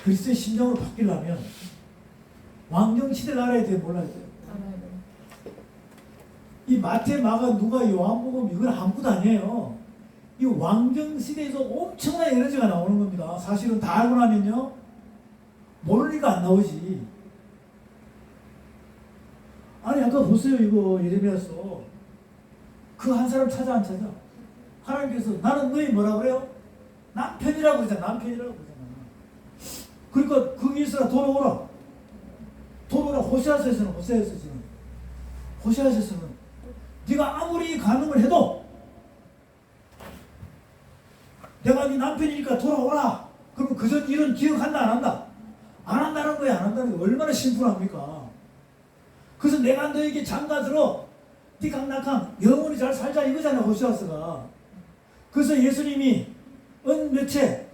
그리스도의 심정으로 바뀌려면 왕정시대를 알아야 돼요, 몰라야 돼요? 이 마태, 마가, 누가, 요한복음 이건 아무것도 아니에요. 이 왕정시대에서 엄청난 에너지가 나오는 겁니다. 사실은 다 알고 나면요 모를 리가 안 나오지. 아니 아까 보세요, 이거 예레미야서 그 한 사람 찾아 안 찾아? 하나님께서 나는 너희 뭐라 그래요? 남편이라고 그러잖아. 남편이라고 그러잖아. 그러니까 거기 있어라. 돌아오라. 호세아서에서는 네가 아무리 간음을 해도 내가 네 남편이니까 돌아오라. 그러면 그전 일은 기억한다 안 한다? 안 한다는 거야. 안 한다는 거야. 얼마나 심플합니까? 그래서 내가 너에게 장가들어 띠캉나캉 영원히 잘 살자 이거잖아. 호세아서가. 그래서 예수님이 은 몇채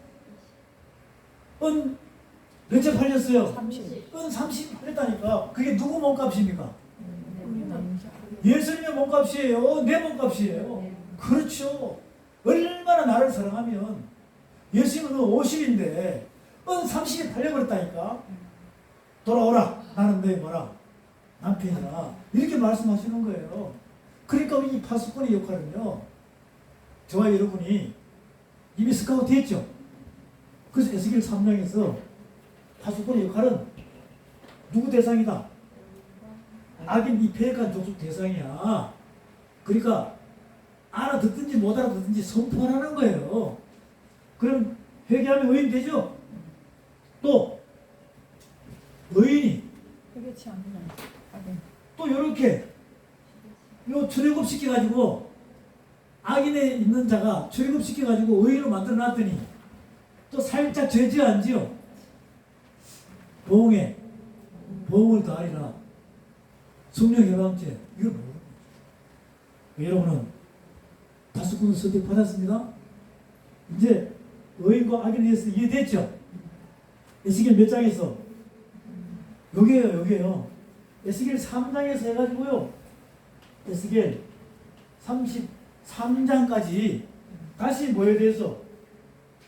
팔렸어요? 30. 은 30 팔렸다니까. 그게 누구 몸값입니까? 예수님의 몸값이에요. 내 몸값이에요. 그렇죠. 얼마나 나를 사랑하면 예수님은 50인데 은 30이 팔려버렸다니까. 돌아오라. 나는 너의 뭐라? 남편이라. 이렇게 말씀하시는 거예요. 그러니까 이 파수꾼의 역할은요, 저와 여러분이 이미 스카우트 했죠. 그래서 에스겔 3장에서 파수꾼의 역할은 누구 대상이다? 악인 이 패역한 족속 대상이야. 그러니까 알아듣든지 못 알아듣든지 선포하라는 거예요. 그럼 회개하면 의인 되죠? 또 의인이 그렇지 않나. 또 이렇게 요 출애굽시켜가지고 악인에 있는 자가 출애굽시켜가지고 의인으로 만들어놨더니 또 살짝 죄지어 안 지어? 보응을 더하리라. 성령 예방죄. 이걸 모르는 거죠. 여러분은 파수꾼 선택 받았습니다. 이제 의인과 악인에 대해서 이해됐죠? 에스겔 몇 장에서? 여기에요. 에스겔 3장에서 해가지고요. 에스겔 33장까지 다시 뭐에 대해서?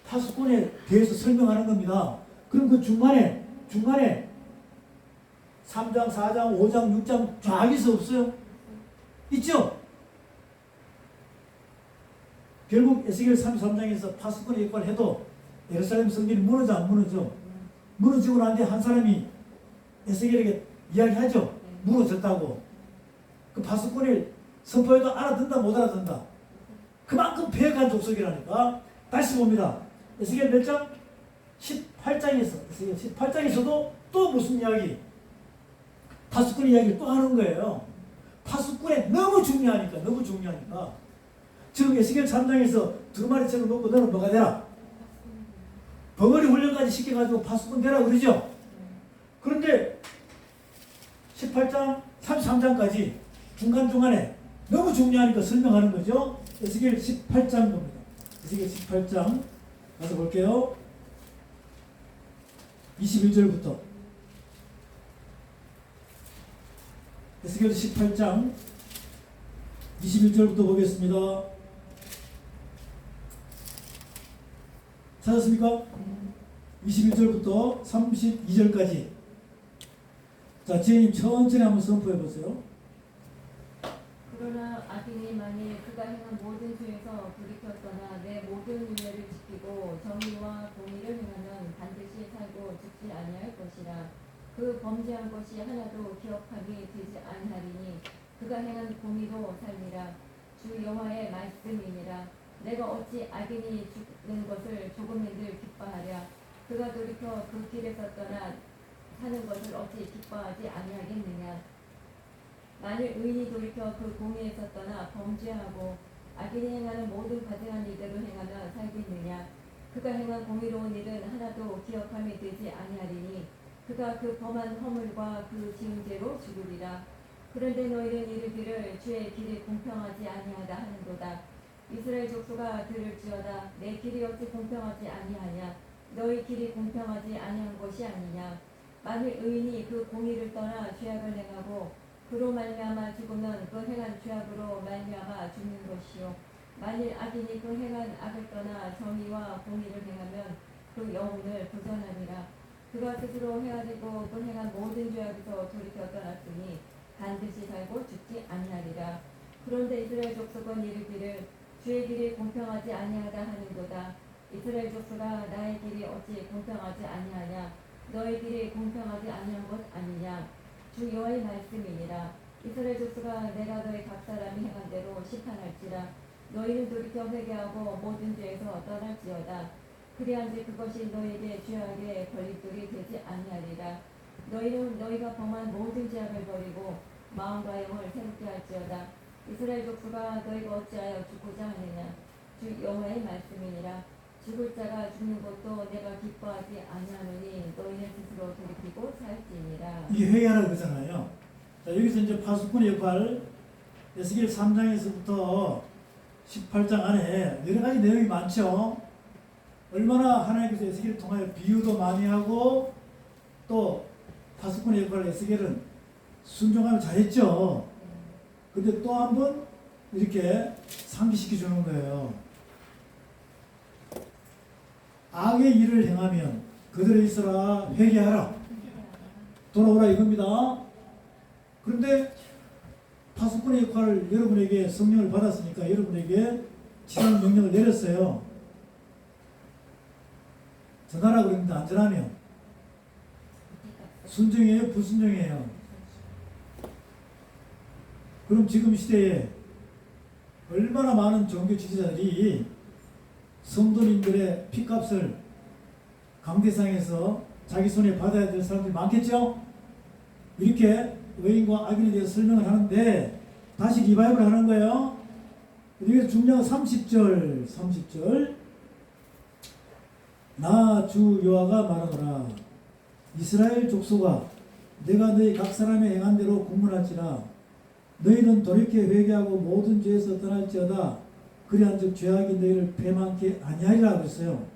파수꾼에 대해서 설명하는 겁니다. 그럼 그 중간에 3장, 4장, 5장, 6장 쫙에서 없어요? 있죠? 결국 에스겔 33장에서 파수꾼의 역할을 해도 예루살렘 성전이 무너져 안 무너져? 무너지고 난 뒤에 한 사람이 에스겔에게 이야기하죠. 무너졌다고. 그 파수꾼을 선포해도 알아듣는다 못 알아듣는다. 그만큼 패역한 족속이라니까. 다시 봅니다. 에스겔 몇 장? 18장에서 에스겔 18장에서도 또 무슨 이야기? 파수꾼 이야기를 또 하는 거예요. 파수꾼에 너무 중요하니까. 지금 에스겔 3장에서 두 마리처럼 놓고 너는 뭐가 되라? 벙어리 훈련까지 시켜가지고 파수꾼 되라 그러죠. 그런데 18장, 33장까지 중간중간에 너무 중요하니까 설명하는 거죠. 에스겔 18장 봅니다. 에스겔 18장 가서 볼게요. 21절부터 에스겔 18장 21절부터 보겠습니다. 찾았습니까? 21절부터 32절까지. 자, 지혜님 천천히 한번 선포해 보세요. 그러나 악인이 만일 그가 행한 모든 죄에서 돌이켰거나 내 모든 윤례를 지키고 정의와 공의를 행하면 반드시 살고 죽지 아니할 것이라. 그 범죄한 것이 하나도 기억함이 되지 아니하리니 그가 행한 공의로 살리라. 주 여호와의 말씀이니라. 내가 어찌 악인이 죽는 것을 조금이들 기뻐하랴. 그가 돌이켜 그 길에서 떠나 사는 것을 어찌 기뻐하지 아니하겠느냐. 만일 의인이 돌이켜 그 공의에서 떠나 범죄하고 악인이 행하는 모든 과대한 일대로 행하며 살겠느냐. 그가 행한 공의로운 일은 하나도 기억함이 되지 아니하리니 그가 그 범한 허물과 그 지은 죄로 죽으리라. 그런데 너희는 이르기를 주의 길이 공평하지 아니하다 하는도다. 이스라엘 족속아 들을지어다. 내 길이 어찌 공평하지 아니하냐. 너희 길이 공평하지 아니한 것이 아니냐. 만일 의인이 그 공의를 떠나 죄악을 행하고 그로 말미암아 죽으면 그 행한 죄악으로 말미암아 죽는 것이요. 만일 악인이 그 행한 악을 떠나 정의와 공의를 행하면 그 영혼을 보전하리라. 그가 스스로 헤아리고 그 행한 모든 죄악에서 돌이켜 떠났으니 반드시 살고 죽지 아니하리라. 그런데 이스라엘 족속은 이르기를 주의 길이 공평하지 아니하다 하는도다. 이스라엘 족속아 나의 길이 어찌 공평하지 아니하냐. 너의 길이 공평하지 아니한 것 아니냐. 주 여호와의 말씀이니라. 이스라엘 족속아 내가 너희 각 사람이 행한 대로 심판할지라. 너희는 돌이켜 회개하고 모든 죄에서 떠날지어다. 그리한즉 그것이 너희에게 죄악의 걸림돌이 되지 아니하리라. 너희는 너희가 범한 모든 죄악을 버리고 마음과 영을 새롭게 할지어다. 이스라엘 족속아 너희가 어찌하여 죽고자 하느냐. 주 여호와의 말씀이니라. 죽을 자가 죽는 것도 내가 기뻐하지 아니하노니 너희는 스스로 돌이키고 살지니라. 이게 회개하라고 그러잖아요. 자, 여기서 이제 파수꾼의 역할, 에스겔 3장에서부터 18장 안에 여러 가지 내용이 많죠. 얼마나 하나님께서 에스겔을 통하여 비유도 많이 하고 또 파수꾼의 역할을 에스겔은 순종하며 잘했죠. 근데 또 한 번 이렇게 상기시켜 주는 거예요. 악의 일을 행하면 그들에 있어라 회개하라 돌아오라 이겁니다. 그런데 파수꾼의 역할을 여러분에게 성령을 받았으니까 여러분에게 지상 명령을 내렸어요. 전하라 그럽니다. 안 전하면 순종이에요, 불순종이에요? 그럼 지금 시대에 얼마나 많은 종교 지도자들이 성도님들의 피값을 강대상에서 자기 손에 받아야 될 사람들이 많겠죠? 이렇게 의인과 악인에 대해서 설명을 하는데 다시 리바이벌 하는 거예요. 여기서 중요한 30절 나 주 여호와가 말하노라. 이스라엘 족속아 내가 너희 각 사람의 행한 대로 공문할지라. 너희는 돌이켜 회개하고 모든 죄에서 떠날지어다. 그리한즉 죄악이 너희를 패망케 아니하리라 그랬어요.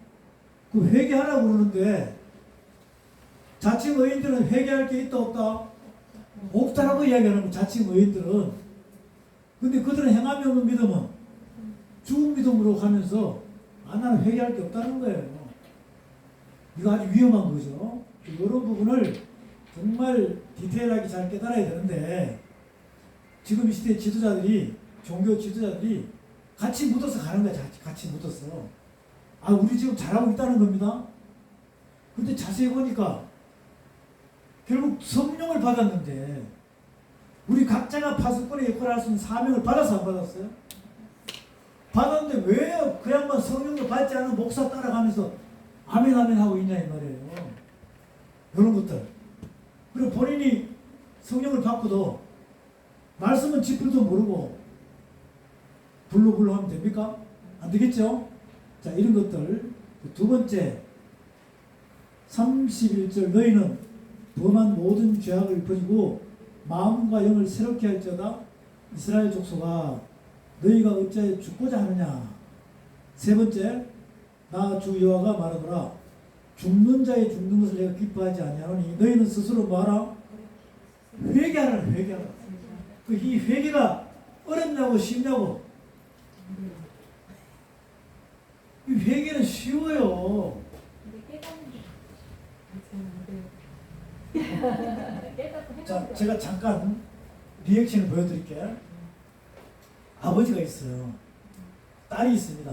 그 회개하라고 그러는데 자칭 의인들은 회개할 게 있다 없다? 없다라고 이야기하는 거 자칭 의인들은. 근데 그들은 행함이 없는 믿음은 죽은 믿음으로 가면서 나는 회개할 게 없다는 거예요. 이거 아주 위험한 거죠. 이런 부분을 정말 디테일하게 잘 깨달아야 되는데 지금 이 시대 지도자들이 종교 지도자들이 같이 묻어서 가는 거야. 같이 묻어서. 아 우리 지금 잘하고 있다는 겁니다. 근데 자세히 보니까 결국 성령을 받았는데 우리 각자가 파수꾼의 역할을 할 수 있는 사명을 받아서 안 받았어요? 받았는데 왜 그 양반 성령도 받지 않은 목사 따라가면서 아멘 아멘 하고 있냐 이 말이에요. 이런 것들. 그리고 본인이 성령을 받고도 말씀은 지풀도 모르고 불로 하면 됩니까? 안 되겠죠? 자 이런 것들. 두 번째 31절 너희는 범한 모든 죄악을 버리고 마음과 영을 새롭게 할지어다. 이스라엘 족속아 너희가 어찌하여 죽고자 하느냐. 세 번째 나 주 여호와가 말하노라. 죽는 자의 죽는 것을 내가 기뻐하지 아니하노니 너희는 스스로 뭐하라? 회개하라. 회개하라. 이 회개가 어렵냐고 쉽냐고. 이 회개는 쉬워요. 자, 제가 잠깐 리액션을 보여드릴게요. 아버지가 있어요. 딸이 있습니다.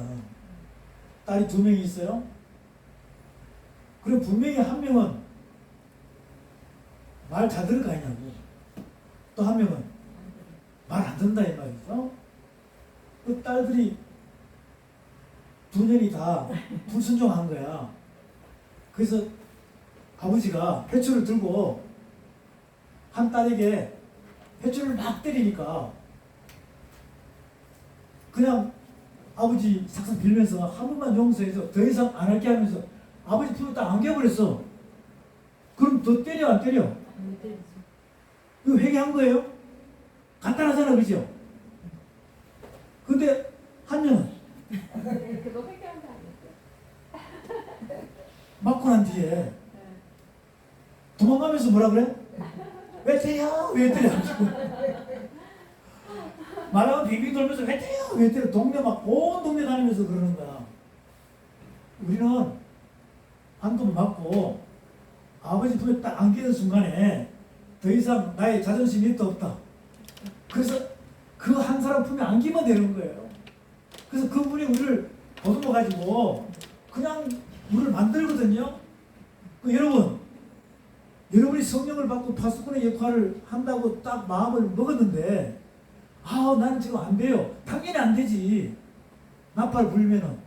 딸이 2명이 있어요. 그럼 분명히 한 명은 말 잘 들을 거 아니냐고. 또 한 명은 말 안 듣는다 이 말이죠. 그 딸들이 2년이 다 불순종한 거야. 그래서 아버지가 회초를 들고 한 딸에게 회초를 막 때리니까 그냥 아버지 삭삭 빌면서 한 번만 용서해서 더 이상 안 할게 하면서 아버지 품에 딱 안겨버렸어. 그럼 더 때려 안 때려? 이거 회개한 거예요? 간단하잖아 그죠? 근데 한 명은 그거 회개한 거 아니었어요? 맞고 난 뒤에 도망가면서 뭐라 그래? 왜 때려? 왜 때려? 말하면 빙빙 돌면서 왜 때려? 왜 때려? 동네 막 온 동네 다니면서 그러는 거야. 우리는 한두 번 맞고 아버지 품에 딱 안기는 순간에 더 이상 나의 자존심이 있다 없다. 그래서 그 한 사람 품에 안기면 되는 거예요. 그래서 그분이 우리를 보듬어 가지고 그냥 우리를 만들거든요. 여러분이 성령을 받고 파수꾼의 역할을 한다고 딱 마음을 먹었는데 나는 지금 안 돼요. 당연히 안 되지. 나팔 불면은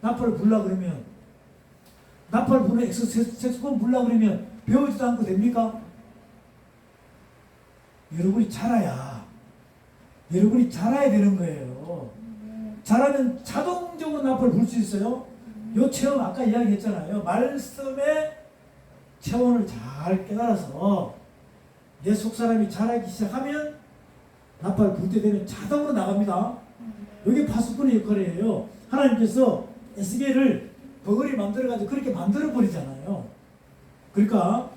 나팔을 불라 그러면 나팔 부는 색소폰 불라 그러면 배우지도 않고 됩니까? 여러분이 자라야 되는 거예요. 자라면 자동적으로 나팔을 불 수 있어요. 요 체험 아까 이야기했잖아요. 말씀의 체험을 잘 깨달아서 내 속사람이 자라기 시작하면 나팔 불 때 되면 자동으로 나갑니다. 이게 파수꾼의 역할이에요. 하나님께서 에스겔을 버거리 만들어가지고 그렇게 만들어버리잖아요. 그러니까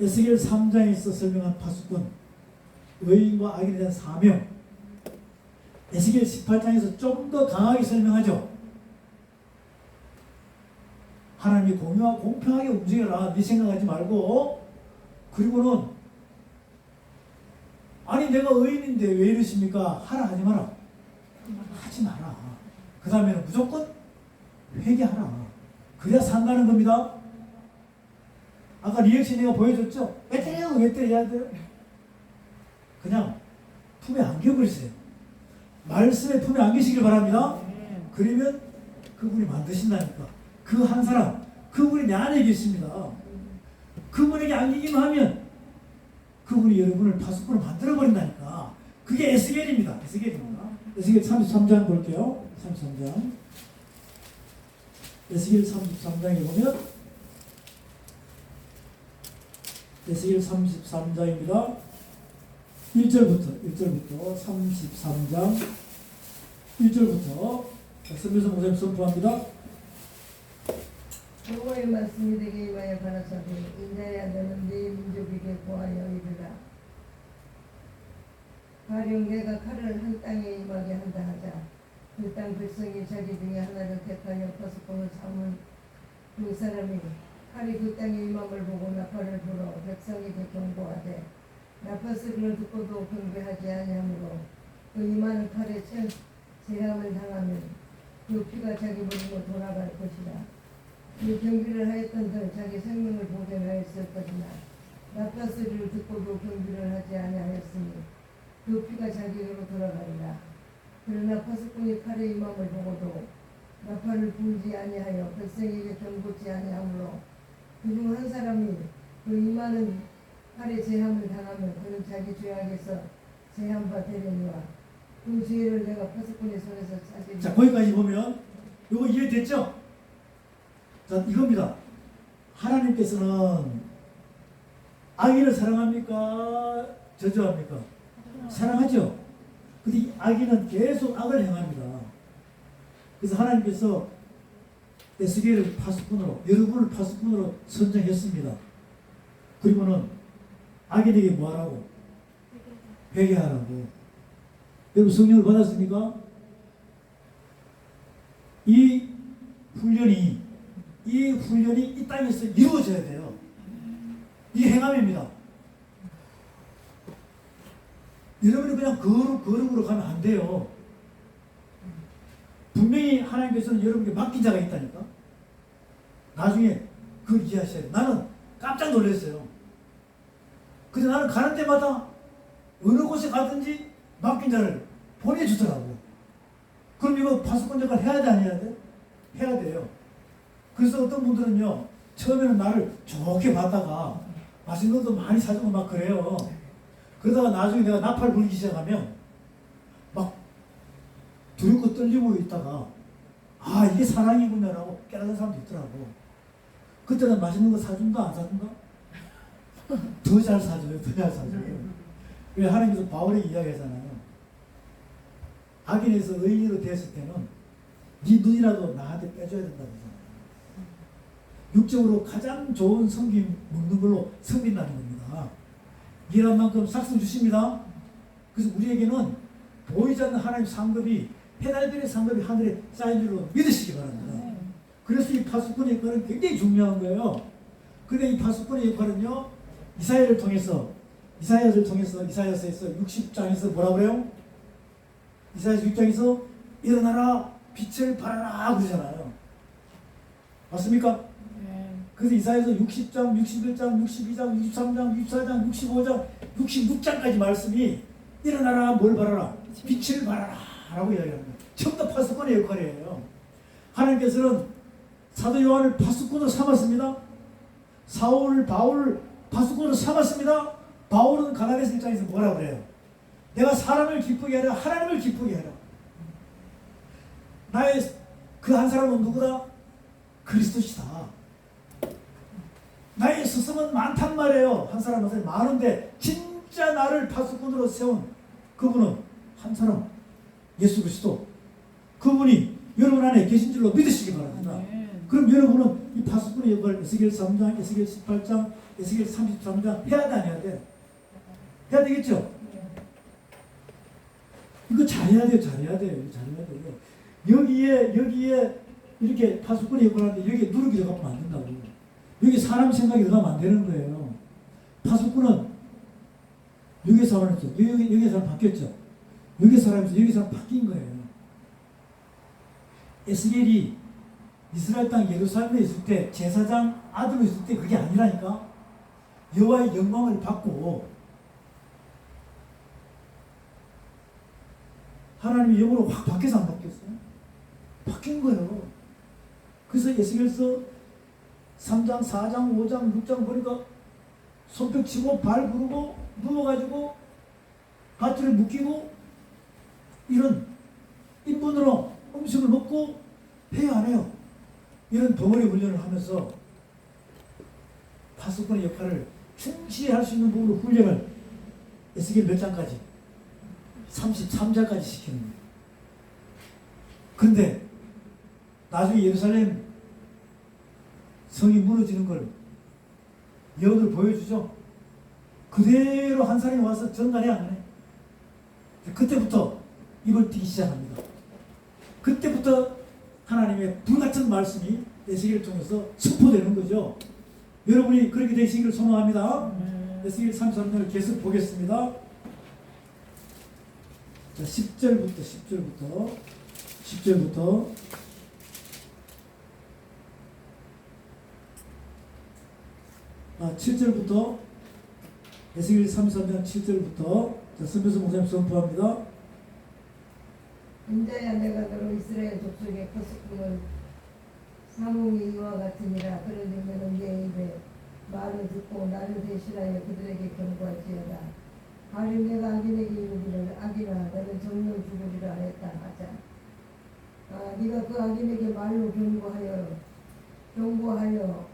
에스겔 3장에서 설명한 파수꾼, 의인과 악인에 대한 사명, 에스겔 18장에서 좀 더 강하게 설명하죠. 하나님이 공평하게 움직여라. 네 생각하지 말고. 그리고는 아니 내가 의인인데 왜 이러십니까? 하라 하지 마라. 하지 마라. 그 다음에는 무조건 회개하라. 그래야 산다는 겁니다. 아까 리액션 내가 보여줬죠? 왜 때려? 왜 때려야 돼요? 그냥 품에 안겨버리세요. 말씀에 품에 안기시길 바랍니다. 그러면 그분이 만드신다니까. 그 한 사람, 그분이 내 안에 계십니다. 그분에게 안기기만 하면 그분이 여러분을 파수꾼으로 만들어버린다니까. 그게 에스겔입니다. 에스겔 33장 볼게요. 33장. 에스겔 33장에 보면 에스겔 33장입니다. 1절부터 33장 1절부터 선교사 목사님 선포합니다. 여호와의 말씀이 내게 임하여 가라사대 인자야 너는 네 민족에게 보하여 이르라. 가령 내가 칼을 한 땅에 임하게 한다 하자. 그 땅 백성이 자기 중에 하나를 택하여 파수꾼을 삼은 그 사람이 칼이 그 땅에 임함을 보고 나팔을 불어 백성에게 경고하되 나팔소리를 듣고도 경배하지 아니하므로 그 임하는 칼에 재앙을 당하면 그 피가 자기 몸으로 돌아갈 것이라. 이 경비를 하였던들 자기 생명을 보존하였을 것이나 나팔소리를 듣고도 경비를 하지 아니하였으니 그 피가 자기에게로 돌아가리라. 그러나 파수꾼이 칼에 임함을 보고도 나팔을 불지 아니하여 백성에게 경고치 아니하므로 그중 한 사람이 그 임하는 칼에 재함을 당하면 그는 자기 죄악에서 재함바 되려니와 그 죄를 내가 파수꾼의 손에서 찾으리라. 자, 거기까지 보면 이거 이해됐죠? 자, 이겁니다. 하나님께서는 악인을 사랑합니까? 저주합니까? 사랑하죠. 근데 이 악인은 계속 악을 행합니다. 그래서 하나님께서 에스겔을 파수꾼으로, 여러분을 파수꾼으로 선정했습니다. 그리고는 악인에게 뭐하라고? 회개하라고. 여러분 성령을 받았습니까? 이 훈련이 이 땅에서 이루어져야 돼요. 이 행함입니다. 여러분이 그냥 거룩으로 가면 안 돼요. 분명히 하나님께서는 여러분에게 맡긴 자가 있다니까. 나중에 그걸 이해하셔야 돼요. 나는 깜짝 놀랐어요. 근데 나는 가는 데마다 어느 곳에 가든지 맡긴 자를 보내주더라고. 그럼 이거 파수꾼 역할 해야 돼, 안 해야 돼? 해야 돼요. 그래서 어떤 분들은요, 처음에는 나를 좋게 봤다가 맛있는 것도 많이 사주고 막 그래요. 그러다가 나중에 내가 나팔 불기 시작하면 막 두렵고 떨리고 있다가 이게 사랑이구나라고 깨닫는 사람도 있더라고. 그때는 맛있는 거 사준다 안 사준다? 더 잘 사줘요. 더 잘 사줘요. 왜 하나님께서 바울에게 이야기하잖아요. 악인에서 의인으로 됐을 때는 네 눈이라도 나한테 빼줘야 된다고 하잖아요. 육적으로 가장 좋은 섬김 먹는 걸로 섬긴다는 겁니다. 일한 만큼 삭선 주십니다. 그래서 우리에게는 보이지 않는 하나님 상급이 해달별의 상급이 하늘에 쌓인 줄로 믿으시기 바랍니다. 그래서 이 파수꾼의 역할은 굉장히 중요한 거예요. 근데 이 파수꾼의 역할은요, 이사야를 통해서 이사야서에서 60장에서 뭐라 그래요? 이사야서 6장에서 일어나라 빛을 발하라 그러잖아요. 맞습니까? 그래서 이사야서 60장, 61장, 62장, 63장, 64장, 65장, 66장까지 말씀이 일어나라 뭘 발하라? 빛을 발하라 라고 이야기합니다. 전부 다 파수꾼의 역할이에요. 하나님께서는 사도 요한을 파수꾼으로 삼았습니다. 바울을 파수꾼으로 삼았습니다. 바울은 가나데서 1장에서 뭐라 그래요? 내가 사람을 기쁘게 하라 하나님을 기쁘게 하라. 나의 그 한 사람은 누구다? 그리스도시다. 나의 스승은 많단 말이에요. 한 사람 한 사람 많은데 진짜 나를 파수꾼으로 세운 그분은 한 사람 예수 그리스도. 그분이 여러분 안에 계신 줄로 믿으시기 바랍니다. 그럼 여러분은 이 파수꾼의 역할을 에스겔 3장, 에스겔 18장, 에스겔 33장 해야 돼 안 해야 돼? 해야 되겠죠? 이거 잘해야 돼요. 잘해야 돼요. 여기에 이렇게 파수꾼의 역할을 하는데 여기에 누룩이 들어가면 안 된다고. 여기 사람 생각이 들어가면 안 되는 거예요. 파수꾼은 여기 사람이었죠. 여기 사람 바뀌었죠. 여기 사람에서 여기 사람 바뀐 거예요. 에스겔이 이스라엘 땅 예루살렘에 있을 때 제사장 아들로 있을 때 그게 아니라니까. 여호와의 영광을 받고 하나님의 영으로 확 바뀌어서 안 바뀌었어요? 바뀐 거예요. 그래서 에스겔서 3장, 4장, 5장, 6장 보니까 손뼉 치고 발 구르고 누워가지고 밧줄에 묶이고 이런 인분으로 음식을 먹고 해야 안 해요. 이런 덩어리 훈련을 하면서 파수꾼의 역할을 충실히 할 수 있는 부분으로 훈련을 에스겔 몇 장까지? 33장까지 시키는 거예요. 근데 나중에 예루살렘 성이 무너지는 걸 여호들 보여주죠. 그대로 한 사람이 와서 전달해 안 해. 그때부터 입을 튀기 시작합니다. 그때부터 하나님의 불같은 말씀이 에스겔을 통해서 선포되는 거죠. 여러분이 그렇게 되시기를 소망합니다. 에스겔 33장을 계속 보겠습니다. 자, 10절부터 7절부터 에스겔 33장 7절부터 자, 선배수 목사님 선포합니다. 인자야 내가 너로 이스라엘 족속의 파수꾼을 사몽이 이와 같으니라. 그러니 너는 내 입에 말을 듣고 나를 대신하여 그들에게 경고할지어다. 하루 내가 악인에게 이르기를 악인아 너는 정령 죽으리라 했다 하자. 네가 그 악인에게 말로 경고하여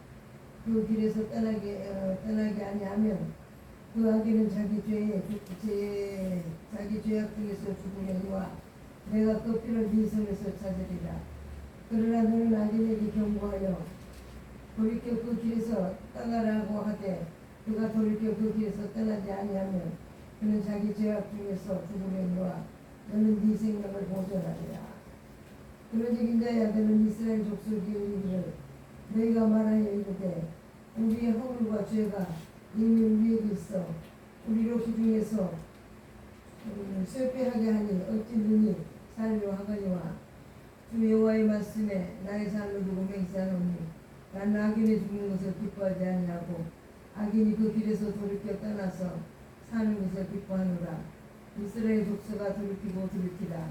그 길에서 떠나게 아니하면 그 악인은 자기 죄악 중에서 죽으려니와 내가 그 피를 네 손에서 찾으리라. 그러나 너는 악인에게 경고하여 돌이켜 그 길에서 떠나라고 하되 그가 돌이켜 그 길에서 떠나지 아니하면 그는 자기 죄악 중에서 죽으려니와 너는 네 생명을 보존하리라. 그러지 인자야 너는 이스라엘 족속이 이르기를 너희가 말하여 이르되 우리의 허물과 죄가 이미 우리에게 있어 우리로 기중에서 쇠폐하게 하니 어찌 눈이 살려 하거니와 주 여호와의 말씀에 나의 삶을 두고 맹세하노니 나는 악인의 죽는 것을 기뻐하지 아니하고 악인이 그 길에서 돌이켜 떠나서 사는 것을 기뻐하노라. 이스라엘 족속아 돌이키고 돌이키라.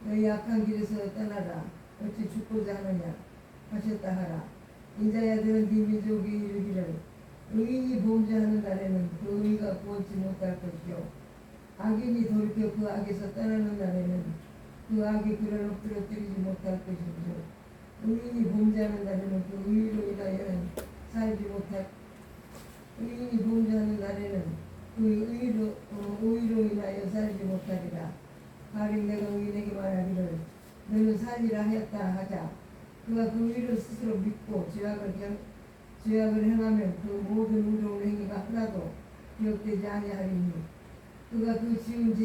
너희 악한 길에서 떠나라. 어찌 죽고자 하느냐 하셨다 하라. 인자야 너는 네 민족이 이르기를 의인이 범죄하는 날에는 그 의가 구원치 못할 것이요 악인이 돌이켜 그 악에서 떠나는 날에는 그 악이 그를 엎드러뜨리지 못할 것이죠. 의인이 범죄하는 날에는 그 의로 인하여는 살지 못할 의인이 범죄하는 날에는 그 의로 인하여 살지 못하리라. 가령 내가 의인에게 말하기를 너는 살리라 하였다 하자. 그가 그 일을 스스로 믿고 죄악을 행하면 그 모든 우려운 행위가 하나도 기억되지 아니하리니 그가 그 지은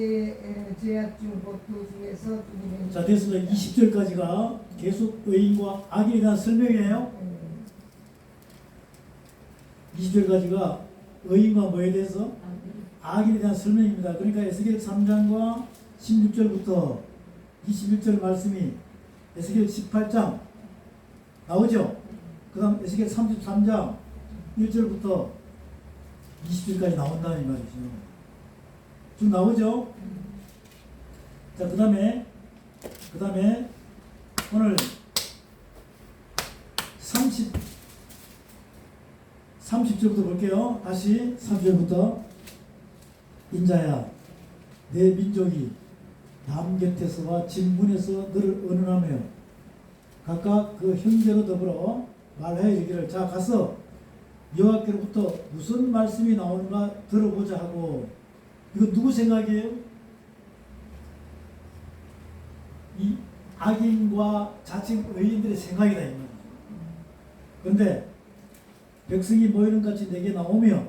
죄악 중 곧 그 중에서 죽이는 자, 됐습니다. 20절까지가 계속 의인과 악인에 대한 설명이에요. 20절까지가 의인과 뭐에 대해서? 악인에 대한 설명입니다. 그러니까 에스겔 3장과 16절부터 21절 말씀이 에스겔 18장 나오죠. 그 다음 에스겔 33장 1절부터 20절까지 나온다는 말이죠. 쭉 나오죠. 자, 그 다음에 오늘 30절부터 볼게요. 다시 3절부터 인자야 내 민족이 남 곁에서와 진문에서 너를 언언하며 각각 그 형제로 더불어 말하여 이르기를 자 가서 여호와께로부터 무슨 말씀이 나오는가 들어보자 하고 이거 누구 생각이에요? 이 악인과 자칭 의인들의 생각이다 이 말이에요. 그런데 백성이 모이는 같이 내게 나오며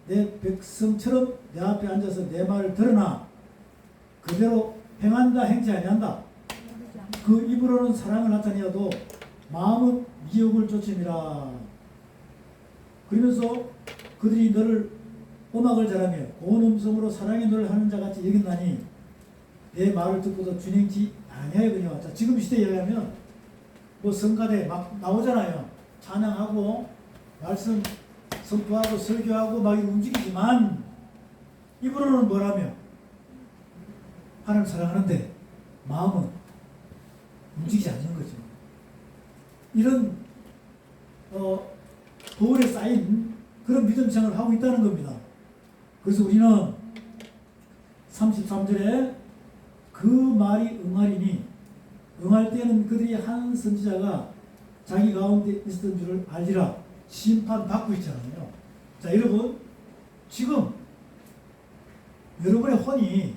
내 백성처럼 내 앞에 앉아서 내 말을 들으나 그대로 행한다 행치 아니한다. 그 입으로는 사랑을 나타내어도 마음은 미혹을 쫓음이라. 그러면서 그들이 너를 음악을 잘하며 고운 음성으로 사랑의 노래를 하는 자같이 여겼나니 내 말을 듣고도 준행치 아니하였거니와. 자, 지금 시대에 의하면 뭐 성가대 막 나오잖아요. 찬양하고 말씀 선포하고 설교하고 막 움직이지만 입으로는 뭐라며 하나님 사랑하는데 마음은 움직이지 않는 거죠. 이런 도울에 쌓인 그런 믿음 생활을 하고 있다는 겁니다. 그래서 우리는 33절에 그 말이 응하리니 응할 때는 그들이 한 선지자가 자기 가운데 있었던 줄을 알리라. 심판받고 있잖아요. 자, 여러분 지금 여러분의 혼이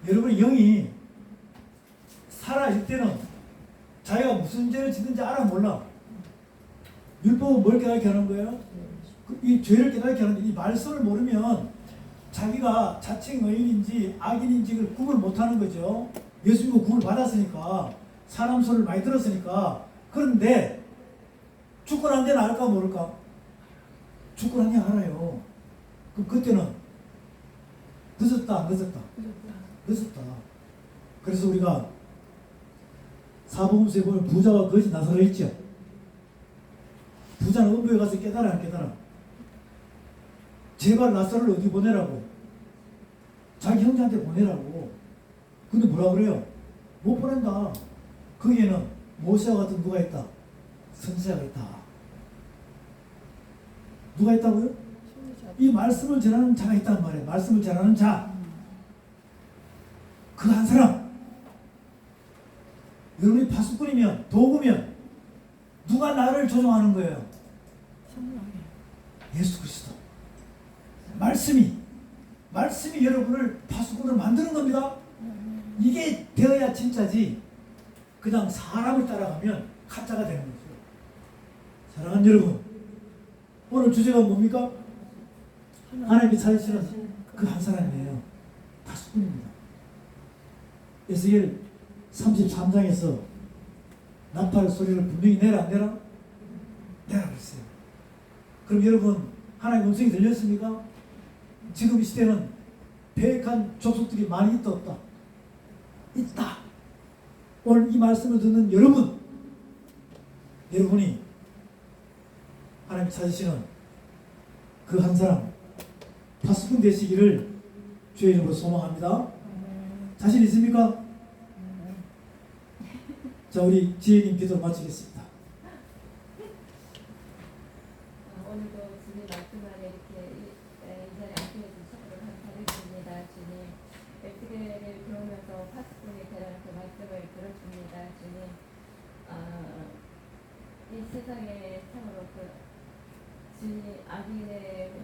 여러분의 영이 살아있을 때는 자기가 무슨 죄를 짓는지 알아 몰라. 율법은 뭘 깨닫게 하는 거예요? 이 죄를 깨닫게 하는데 이 말씀을 모르면 자기가 자칭 의인인지 악인인지 를 구분 못하는 거죠. 예수 믿고 구원을 받았으니까 사람 소리를 많이 들었으니까. 그런데 죽고 난 데는 알까 모를까? 죽고 난 데 알아요. 그럼 그때는 늦었다. 그래서 우리가 사복음서에 보면 부자와 거지 나서러 있죠. 부자는 음부에 가서 깨달아 안 깨달아? 제발 나사로를 어디 보내라고? 자기 형제한테 보내라고. 근데 뭐라 그래요? 못 보낸다. 거기에는 모세와 같은 누가 있다? 선지자가 있다. 누가 있다고요? 이 말씀을 전하는 자가 있단 말이에요. 말씀을 전하는 자. 그 한 사람. 여러분이 파수꾼이면 도구면 누가 나를 조종하는 거예요? 예수 그리스도. 말씀이 여러분을 파수꾼으로 만드는 겁니다. 이게 되어야 진짜지. 그냥 사람을 따라가면 가짜가 되는 거죠. 사랑하는 여러분, 오늘 주제가 뭡니까? 하나님이 찾으시는 그 한 사람이에요. 파수꾼입니다. 에스겔 33장에서 나팔 소리를 분명히 내라 안 내라? 내라 그랬어요. 그럼 여러분 하나님 음성이 들렸습니까? 지금 이 시대는 패역한 족속들이 많이 있다 없다? 있다. 오늘 이 말씀을 듣는 여러분이 하나님 찾으시는 그 한 사람 파수꾼 되시기를 주의 이름으로 소망합니다. 자신 있습니까? 자, 우리 지혜님 기도를 마치겠습니다. 오늘도 주님 말씀 안에 이렇게 이 자리에 앉게 해주셔서 감사드립니다. 주님, 에스겔을 들으면서 파수꾼이 되라는 그 말씀을 들었습니다. 주님, 이 세상에 참으로 주님 악인을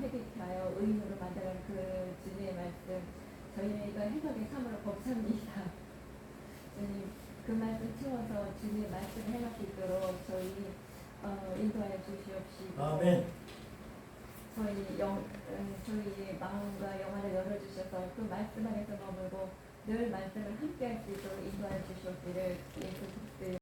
회개케 하여 의인으로 만드는 그 주님의 말씀, 저희는 이거 해석이 참으로 벅찹니다. 주님 그 말씀 채워서 주님의 말씀을 해낼 수 있도록 저희 인도하여 주시옵시고 아멘. 저희 마음과 영안을 열어주셔서 그 말씀 안에서 머물고 늘 말씀을 함께 할 수 있도록 인도하여 주시옵기를 예수 그리스도의